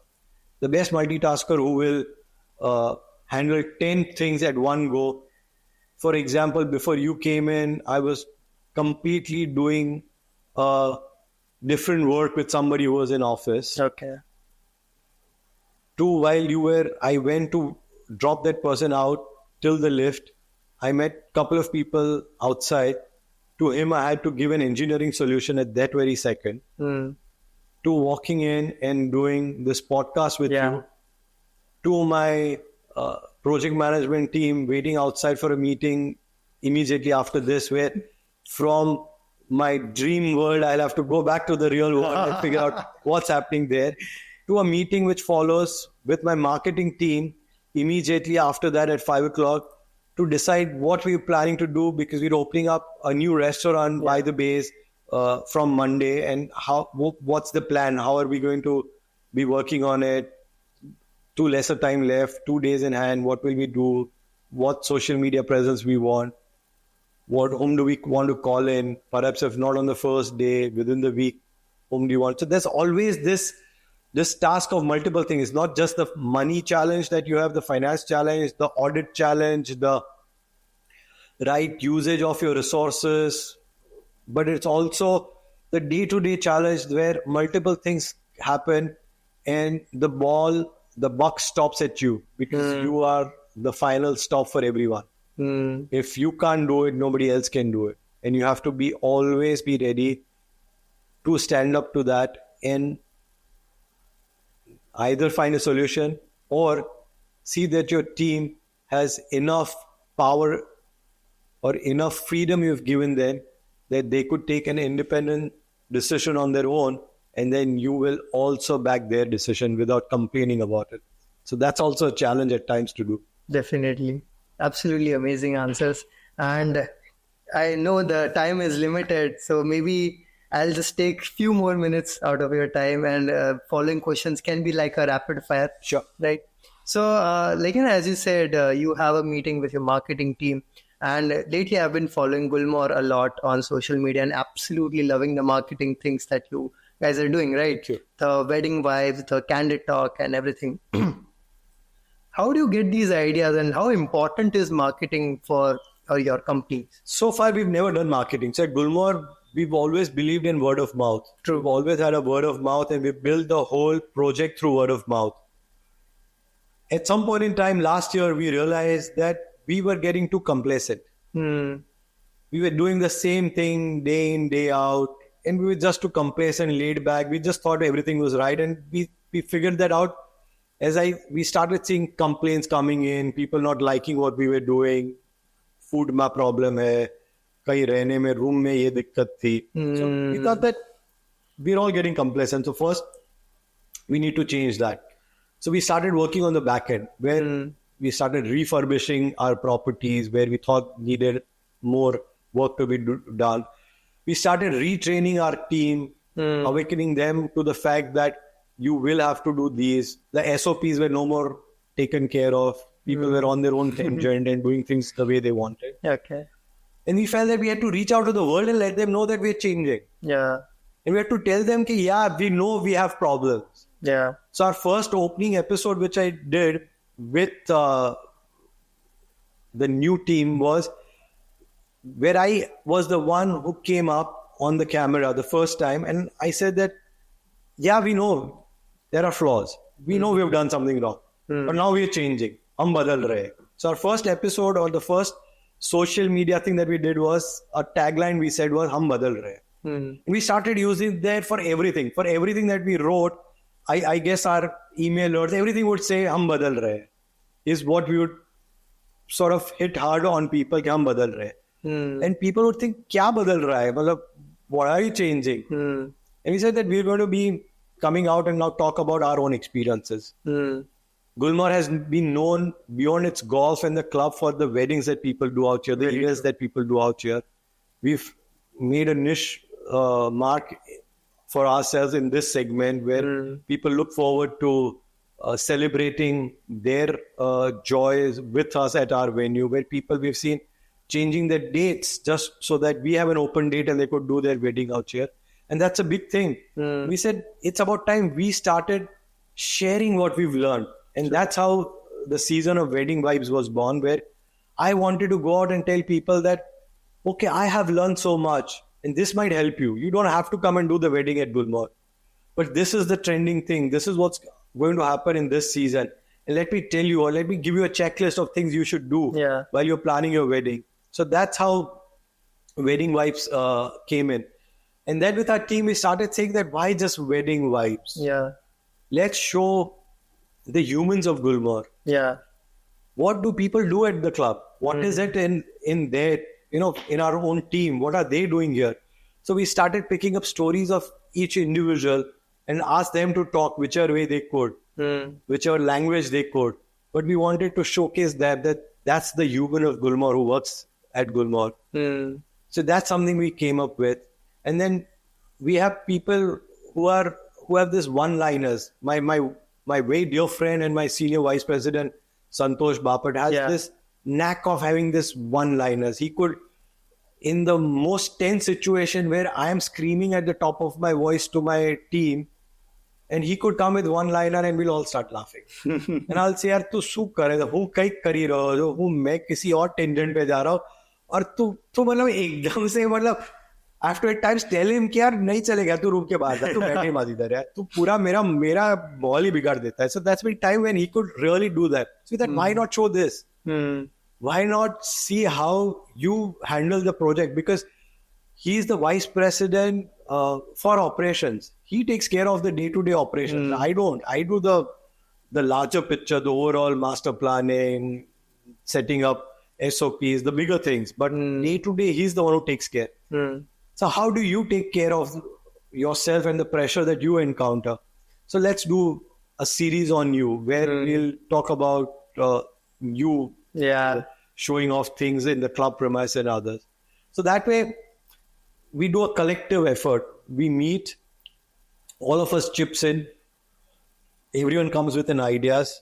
The best multitasker who will handle 10 things at one go. For example, before you came in, I was completely doing different work with somebody who was in office. Okay. While you were, I went to drop that person out till the lift. I met a couple of people outside. To him, I had to give an engineering solution at that very second. To walking in and doing this podcast with you. To my project management team waiting outside for a meeting immediately after this, where from my dream world, I'll have to go back to the real world and figure out what's happening there. To a meeting which follows with my marketing team immediately after that at 5 o'clock to decide what we're planning to do, because we're opening up a new restaurant by the base from Monday, and what's the plan? How are we going to be working on it? 2 lesser time left, 2 days in hand. What will we do? What social media presence we want? Whom do we want to call in? Perhaps if not on the first day, within the week, whom do you want? So there's always this task of multiple things. It's not just the money challenge that you have, the finance challenge, the audit challenge, the right usage of your resources, but it's also the day-to-day challenge where multiple things happen and the buck stops at you because you are the final stop for everyone. If you can't do it, nobody else can do it. And you have to always be ready to stand up to that. And either find a solution or see that your team has enough power or enough freedom you've given them that they could take an independent decision on their own, and then you will also back their decision without complaining about it. So that's also a challenge at times to do. Definitely. Absolutely amazing answers. And I know the time is limited, so maybe I'll just take few more minutes out of your time, and following questions can be like a rapid fire. Sure. Right. So, as you said, you have a meeting with your marketing team. And lately I've been following Gulmohar a lot on social media and absolutely loving the marketing things that you guys are doing, right? Sure. The wedding vibes, the candid talk and everything. How do you get these ideas, and how important is marketing for your company? So far, we've never done marketing. So at Gulmohar, we've always believed in word of mouth. True. We've always had a word of mouth, and we built the whole project through word of mouth. At some point in time last year, we realized that we were getting too complacent. We were doing the same thing day in, day out, and we were just too complacent, laid back. We just thought everything was right, and we figured that out as we started seeing complaints coming in, people not liking what we were doing. Food ma problem hai, kahin rehne mein, room mein ye dikkat thi. So we thought that we're all getting complacent. So first, we need to change that. So we started working on the back end, where we started refurbishing our properties where we thought needed more work to be done. We started retraining our team, awakening them to the fact that you will have to do these. The SOPs were no more taken care of. People were on their own tangent and doing things the way they wanted. Okay. And we felt that we had to reach out to the world and let them know that we're changing. Yeah. And we had to tell them, yeah, we know we have problems. Yeah. So our first opening episode, which I did with the new team, was where I was the one who came up on the camera the first time, and I said that, yeah, we know there are flaws. We know we've done something wrong, but now we're changing. Hum badal rahe. So our first episode, or the first social media thing that we did, was a tagline we said was hum badal rahe. We started using that for everything. For everything that we wrote, I guess our emailers, everything would say hum badal rahe, is what we would sort of hit hard on people, ki hum badal rahe. And people would think, kya badal raha hai? Matlab, what are you changing? And we said that we're going to be coming out and now talk about our own experiences. Gulmohar has been known beyond its golf and the club for the weddings that people do out here, the events that people do out here. We've made a niche mark for ourselves in this segment where people look forward to celebrating their joys with us at our venue, where people we've seen changing their dates just so that we have an open date and they could do their wedding out here. And that's a big thing. We said it's about time we started sharing what we've learned. And that's how the season of Wedding Vibes was born, where I wanted to go out and tell people that, okay, I have learned so much and this might help you. You don't have to come and do the wedding at Gulmohar. But this is the trending thing. This is what's going to happen in this season. And let me tell you, or let me give you a checklist of things you should do while you're planning your wedding. So that's how Wedding Vibes came in. And then with our team, we started saying that why just Wedding Vibes? Yeah. Let's show the humans of Gulmohar. Yeah. What do people do at the club? What is it in their, in our own team? What are they doing here? So we started picking up stories of each individual and asked them to talk whichever way they could, whichever language they could. But we wanted to showcase that's the human of Gulmohar who works at Gulmohar. So that's something we came up with. And then we have people who have this one-liners. My very dear friend and my senior vice president, Santosh Bapat, has this knack of having this one-liners. He could, in the most tense situation where I am screaming at the top of my voice to my team, and he could come with one-liner and we'll all start laughing. And I'll say, यार तू शू करे, हूँ कहीं करी रहो जो हूँ मैं किसी और टेंजेंट पे जा रहा हूँ और तू मतलब एकदम से मतलब I have to at times tell him कि यार नहीं चलेगा तू रूम के बाहर जा तू बैठे मत इधर यार तू पूरा मेरा माहौल ही बिगाड़ देता है. So that's been time when he could really do that. So that why not show this? Why not see how you handle the project? Because he's the vice president for operations. He takes care of the day-to-day operations. I don't. I do the larger picture, the overall master planning, setting up SOPs, the bigger things. But day-to-day, he's the one who takes care. So how do you take care of yourself and the pressure that you encounter? So let's do a series on you where we'll talk about you showing off things in the club premise and others. So that way, we do a collective effort. We meet, all of us chips in, everyone comes with an ideas.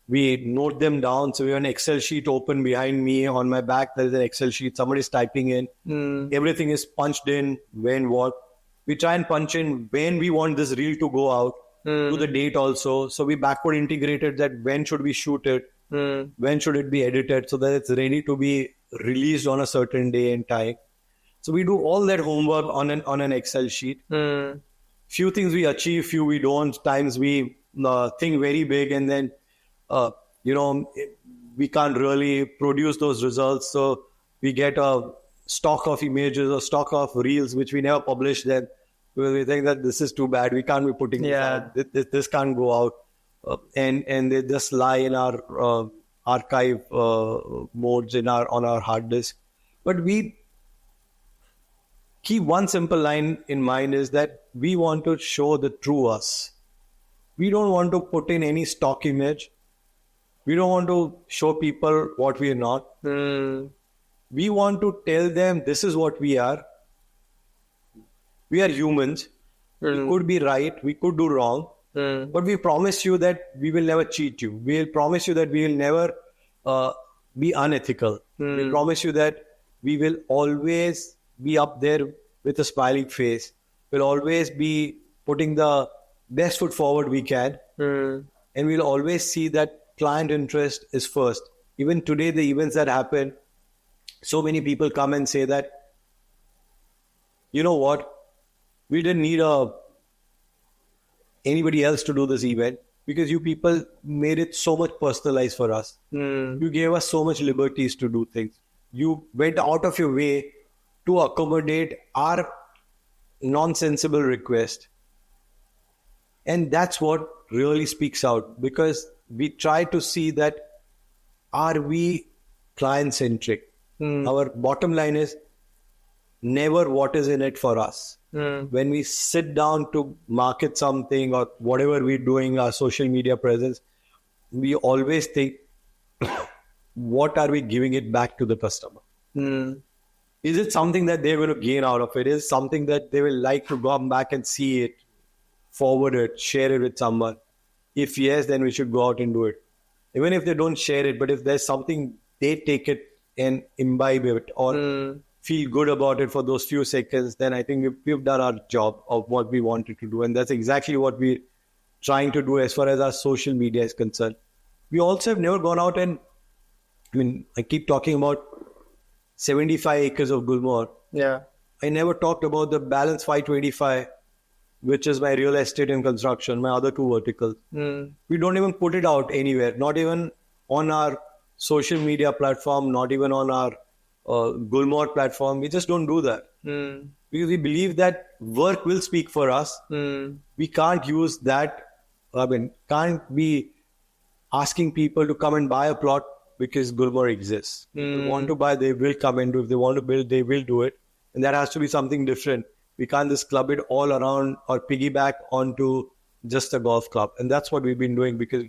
We note them down. So we have an Excel sheet open behind me. On my back, there is an Excel sheet. Somebody's typing in. Everything is punched in, when, what. We try and punch in when we want this reel to go out, to the date also. So we backward integrated that when should we shoot it, when should it be edited, so that it's ready to be released on a certain day and time. So we do all that homework on an Excel sheet. Few things we achieve, few we don't. Times we think very big and then, we can't really produce those results. So we get a stock of images or stock of reels, which we never publish them. Because we think that this is too bad. We can't be putting this out. This can't go out. And they just lie in our archive modes on our hard disk. But we keep one simple line in mind, is that we want to show the true us. We don't want to put in any stock image. We don't want to show people what we are not. We want to tell them this is what we are. We are humans. We could be right. We could do wrong. But we promise you that we will never cheat you. We will promise you that we will never be unethical. We promise you that we will always be up there with a smiling face. We'll always be putting the best foot forward we can. And we'll always see that client interest is first. Even today, the events that happen, so many people come and say that, you know what, we didn't need anybody else to do this event because you people made it so much personalized for us. You gave us so much liberties to do things. You went out of your way to accommodate our nonsensible request. And that's what really speaks out, because we try to see that, are we client-centric? Our bottom line is never what is in it for us. When we sit down to market something or whatever we're doing, our social media presence, we always think, what are we giving it back to the customer? Is it something that they're going to gain out of it? Is it something that they will like to go back and see it, forward it, share it with someone? If yes, then we should go out and do it. Even if they don't share it, but if there's something, they take it and imbibe it or feel good about it for those few seconds, then I think we've done our job of what we wanted to do. And that's exactly what we're trying to do as far as our social media is concerned. We also have never gone out and, I keep talking about 75 acres of Gulmohar. Yeah. I never talked about the balance 525, which is my real estate and construction, my other two verticals. We don't even put it out anywhere, not even on our social media platform, not even on our Gulmohar platform. We just don't do that. Because we believe that work will speak for us. We can't use that. Can't be asking people to come and buy a plot because Gulmohar exists. If they want to buy, they will come and do. If they want to build, they will do it. And that has to be something different. We can't just club it all around or piggyback onto just a golf club. And that's what we've been doing, because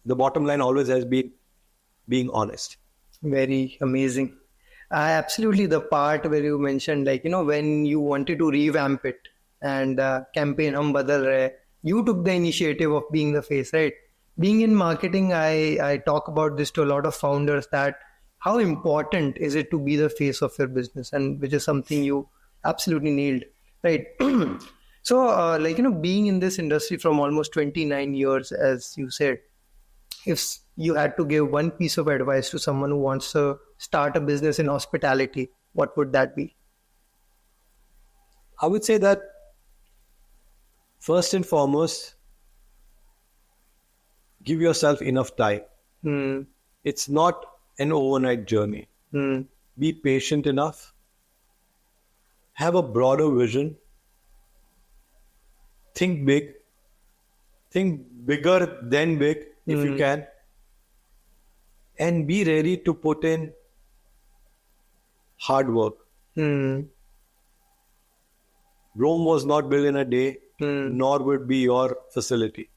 the bottom line always has been being honest. Very amazing. Absolutely, the part where you mentioned, when you wanted to revamp it and campaign Hum Badal Rahe, you took the initiative of being the face, right? Being in marketing, I talk about this to a lot of founders, that how important is it to be the face of your business, and which is something you absolutely nailed, right? So, being in this industry from almost 29 years, as you said, if you had to give one piece of advice to someone who wants to start a business in hospitality, what would that be? I would say that first and foremost, give yourself enough time. It's not an overnight journey. Be patient enough. have a broader vision. Think big. Think bigger than big if you can. And be ready to put in hard work. Rome was not built in a day, nor would be your facility.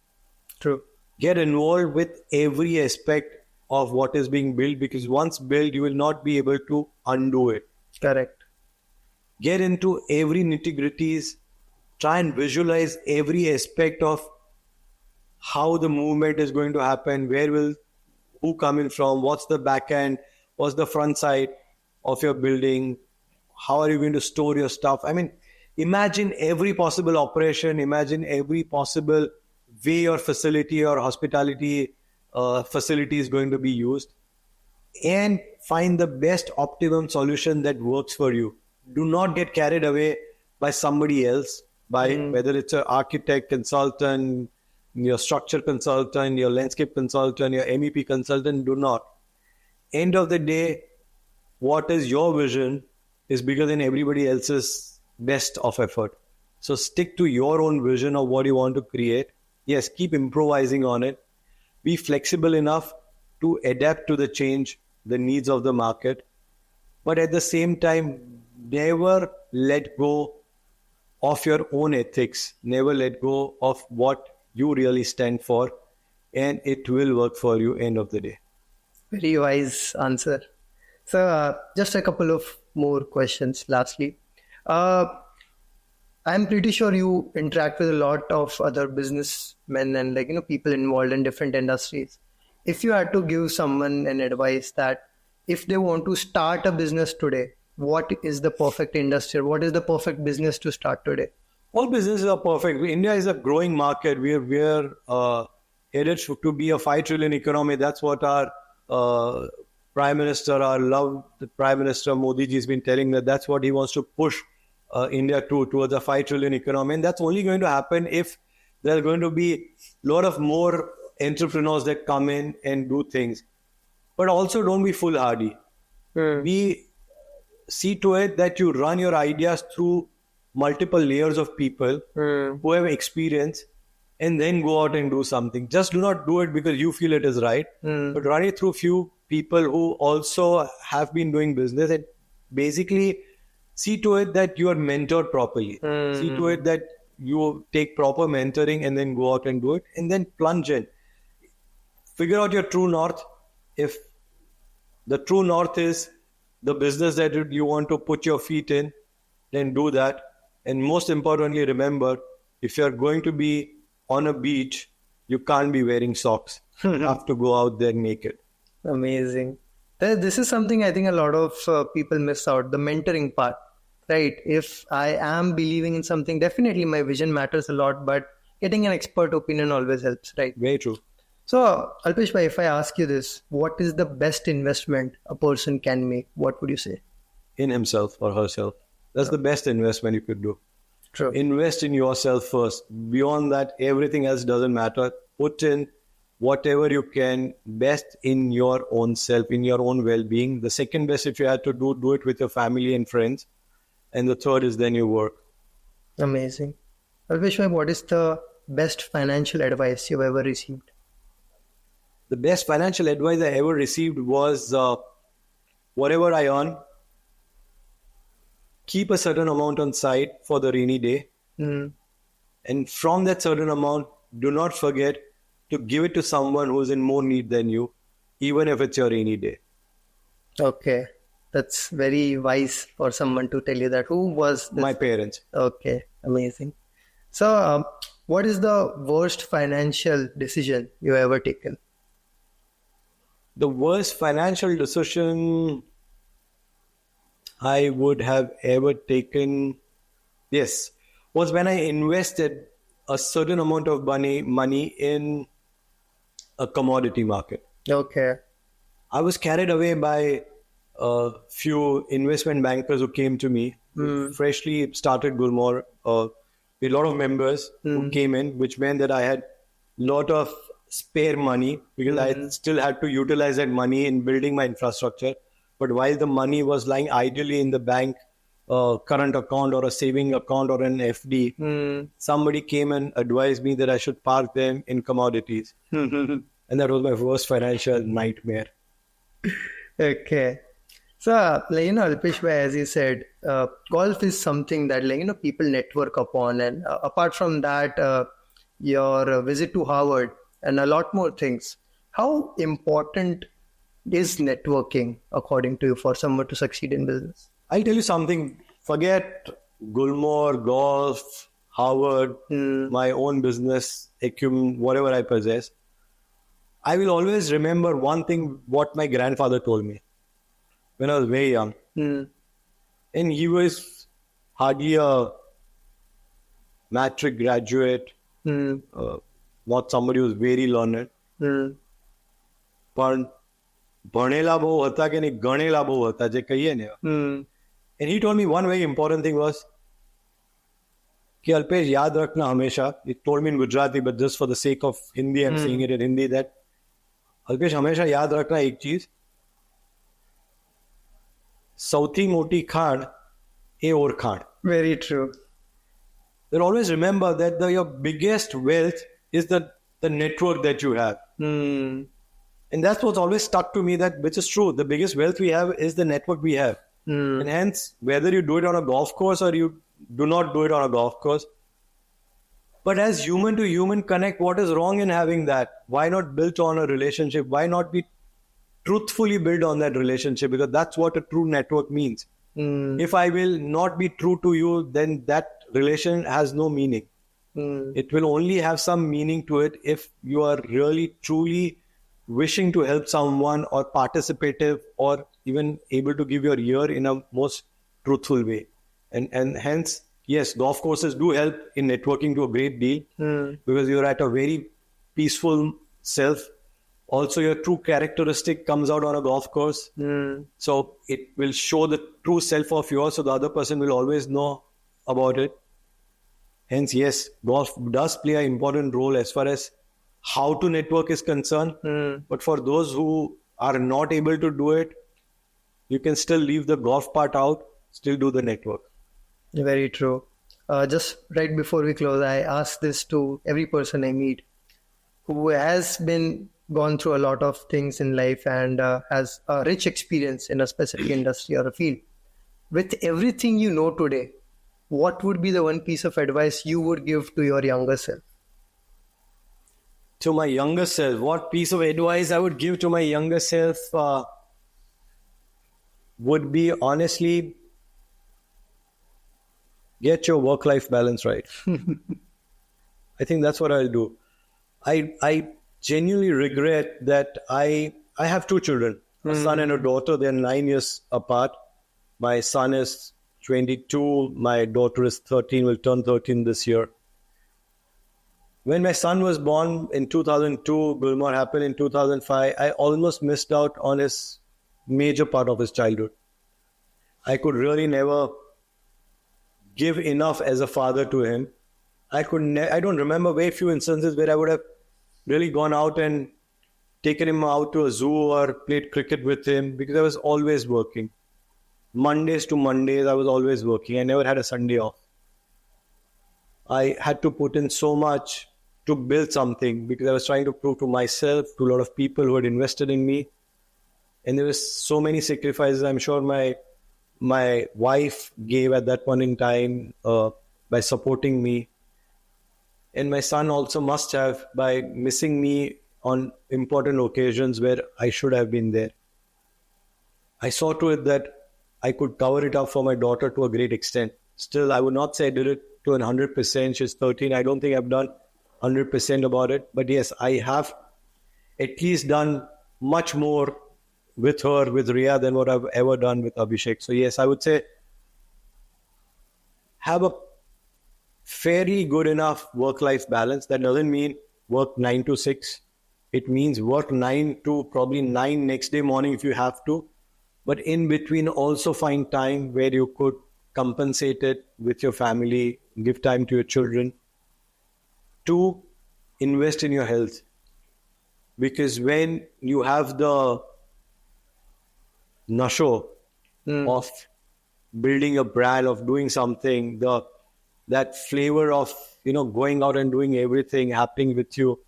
True. Get involved with every aspect of what is being built, because once built, you will not be able to undo it. Correct. Get into every nitty-gritties. Try and visualize every aspect of how the movement is going to happen, where will who come in from, what's the back end, what's the front side of your building, how are you going to store your stuff. I mean, imagine every possible operation, imagine every possible way your facility or hospitality facility is going to be used, and find the best optimum solution that works for you. Do not get carried away by somebody else, by whether it's an architect, consultant, your structure consultant, your landscape consultant, your MEP consultant. Do not. End of the day, what is your vision is bigger than everybody else's best of effort. So stick to your own vision of what you want to create. Yes, keep improvising on it. Be flexible enough to adapt to the change, the needs of the market. But at the same time, never let go of your own ethics. Never let go of what you really stand for, and it will work for you end of the day. Very wise answer. So just a couple of more questions lastly. I'm pretty sure you interact with a lot of other businessmen and people involved in different industries. If you had to give someone an advice that if they want to start a business today, what is the perfect industry? What is the perfect business to start today? All businesses are perfect. India is a growing market. We're headed to be a 5 trillion economy. That's what our Prime Minister, our loved Prime Minister Modi ji has been telling that that's what he wants to push India towards a 5 trillion economy. And that's only going to happen if there are going to be a lot of more entrepreneurs that come in and do things. But also don't be foolhardy. See to it that you run your ideas through multiple layers of people who have experience, and then go out and do something. Just do not do it because you feel it is right, but run it through few people who also have been doing business, and basically see to it that you are mentored properly. See to it that you take proper mentoring and then go out and do it, and then plunge in. Figure out your true north. If the true north is the business that you want to put your feet in, then do that. And most importantly, remember, if you're going to be on a beach, you can't be wearing socks. You have to go out there naked. Amazing. This is something I think a lot of people miss out, the mentoring part, right? If I am believing in something, definitely my vision matters a lot, but getting an expert opinion always helps, right? Very true. So, Alpesh bhai, if I ask you this, what is the best investment a person can make? What would you say? In himself or herself. That's the best investment you could do. True. Invest in yourself first. Beyond that, everything else doesn't matter. Put in whatever you can best in your own self, in your own well-being. The second best, if you had to do it with your family and friends. And the third is then your work. Amazing. Alpesh bhai, what is the best financial advice you've ever received? The best financial advice I ever received was whatever I earn, keep a certain amount on side for the rainy day. And from that certain amount, do not forget to give it to someone who is in more need than you, even if it's your rainy day. Okay. That's very wise for someone to tell you that. Who was this? My parents. Okay. Amazing. So, what is the worst financial decision you ever taken? The worst financial decision I would have ever taken, yes, was when I invested a certain amount of money in a commodity market. Okay. I was carried away by a few investment bankers who came to me, freshly started Gulmohar, a lot of members who came in, which meant that I had a lot of spare money because I still had to utilize that money in building my infrastructure. But while the money was lying idly in the bank, a current account or a saving account or an FD, somebody came and advised me that I should park them in commodities. And that was my worst financial nightmare. Okay. So, Alpesh, bhai, as you said, golf is something that, people network upon. And apart from that, your visit to Harvard and a lot more things. How important is networking, according to you, for someone to succeed in business? I'll tell you something. Forget Gulmohar, golf, Harvard, my own business, acumen, whatever I possess. I will always remember one thing, what my grandfather told me when I was very young. And he was hardly a matric graduate, not somebody who was very learned. પણ ભણેલા બહુ હતા કે નહીં ગણેલા બહુ હતા જે કહીએ ને. And he told me one very important thing was कि अल्पेश याद रखना हमेशा, he told me in Gujarati but just for the sake of Hindi I'm saying it in Hindi, that Alpesh हमेशा याद रखना एक चीज, સૌથી મોટી ખાણ એ ઓળખાણ. Very true. Then always remember that your biggest wealth is the network that you have. And that's what's always stuck to me, that which is true. The biggest wealth we have is the network we have. And hence, whether you do it on a golf course or you do not do it on a golf course, but as human to human connect, what is wrong in having that? Why not build on a relationship? Why not be truthfully build on that relationship? Because that's what a true network means. If I will not be true to you, then that relation has no meaning. It will only have some meaning to it if you are really truly wishing to help someone or participative or even able to give your ear in a most truthful way. And hence, yes, golf courses do help in networking to a great deal because you're at a very peaceful self. Also, your true characteristic comes out on a golf course. So it will show the true self of yours, so the other person will always know about it. Hence, yes, golf does play an important role as far as how to network is concerned. But for those who are not able to do it, you can still leave the golf part out, still do the network. Very true. Just right before we close, I ask this to every person I meet who has gone through a lot of things in life and has a rich experience in a specific industry or a field. With everything you know today, what would be the one piece of advice you would give to your younger self? To my younger self, what piece of advice I would give to my younger self would be, honestly, get your work-life balance right. I think that's what I'll do. I genuinely regret that I have two children, a son and a daughter. They're 9 years apart. My son is 22. My daughter is 13, will turn 13 this year. When my son was born in 2002, Gulmohar happened in 2005, I almost missed out on his major part of his childhood. I could really never give enough as a father to him. I don't remember very few instances where I would have really gone out and taken him out to a zoo or played cricket with him, because I was always working. Mondays to Mondays, I was always working. I never had a Sunday off. I had to put in so much to build something because I was trying to prove to myself, to a lot of people who had invested in me. And there was so many sacrifices I'm sure my wife gave at that point in time by supporting me. And my son also must have, by missing me on important occasions where I should have been there. I saw to it that I could cover it up for my daughter to a great extent. Still, I would not say I did it to 100%. She's 13. I don't think I've done 100% about it. But yes, I have at least done much more with her, with Ria, than what I've ever done with Abhishek. So yes, I would say have a fairly good enough work-life balance. That doesn't mean work 9 to 6. It means work 9 to probably 9 next day morning if you have to. But in between, also find time where you could compensate it with your family, give time to your children. 2, invest in your health. Because when you have the nasho of building a brand, of doing something, that flavor of, going out and doing everything happening with you,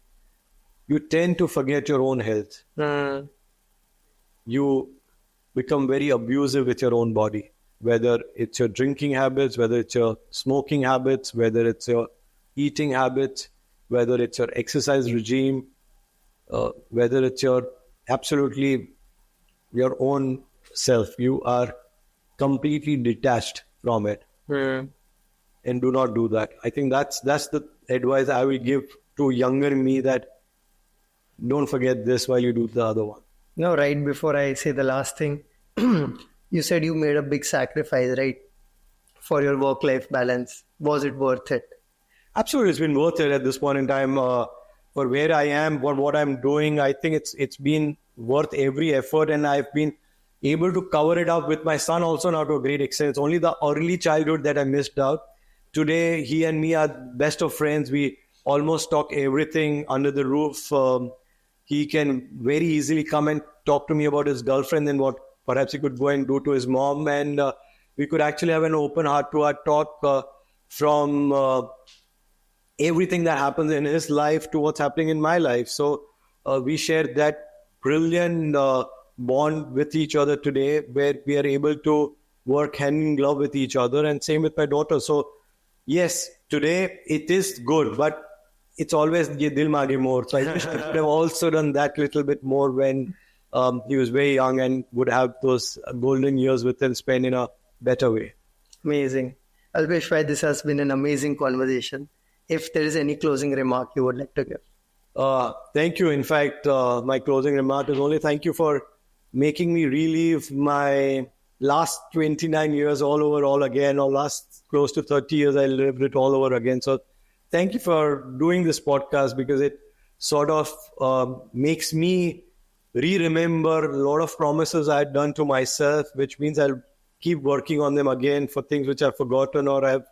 you tend to forget your own health. You become very abusive with your own body, whether it's your drinking habits, whether it's your smoking habits, whether it's your eating habits, whether it's your exercise regime, whether it's absolutely your own self. You are completely detached from it. And do not do that. I think that's the advice I will give to younger me, that don't forget this while you do the other one. No, right before I say the last thing, you said you made a big sacrifice, right, for your work-life balance. Was it worth it? Absolutely, it's been worth it at this point in time. For where I am, for what I'm doing, I think it's been worth every effort, and I've been able to cover it up with my son also now to a great extent. It's only the early childhood that I missed out. Today, he and me are best of friends. We almost talk everything under the roof. He can very easily come and talk to me about his girlfriend and what perhaps he could go and do to his mom. And we could actually have an open heart-to-heart talk from everything that happens in his life to what's happening in my life. So we share that brilliant bond with each other today, where we are able to work hand in glove with each other, and same with my daughter. So yes, today it is good, but it's always ye dil maange more. So I wish I could have also done that little bit more when he was very young, and would have those golden years with him spent in a better way. Amazing. Alpesh bhai, this has been an amazing conversation. If there is any closing remark you would like to give. Thank you. In fact, my closing remark is only thank you for making me relive my last 29 years all again, or last close to 30 years, I lived it all over again. So thank you for doing this podcast, because it sort of makes me remember a lot of promises I had done to myself, which means I'll keep working on them again for things which I've forgotten or have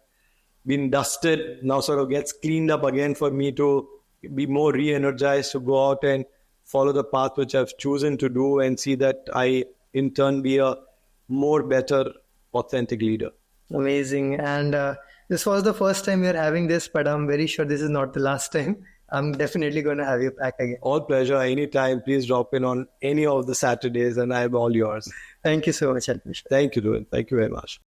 been dusted. Now sort of gets cleaned up again for me to be more re-energized to go out and follow the path which I've chosen to do, and see that I in turn be a more better, authentic leader. Amazing. And this was the first time we're having this, but I'm very sure this is not the last time. I'm definitely going to have you back again. All pleasure. Anytime. Please drop in on any of the Saturdays, and I'm all yours. Thank you so much, Alpesh. Thank you, Dhuin. Thank you very much.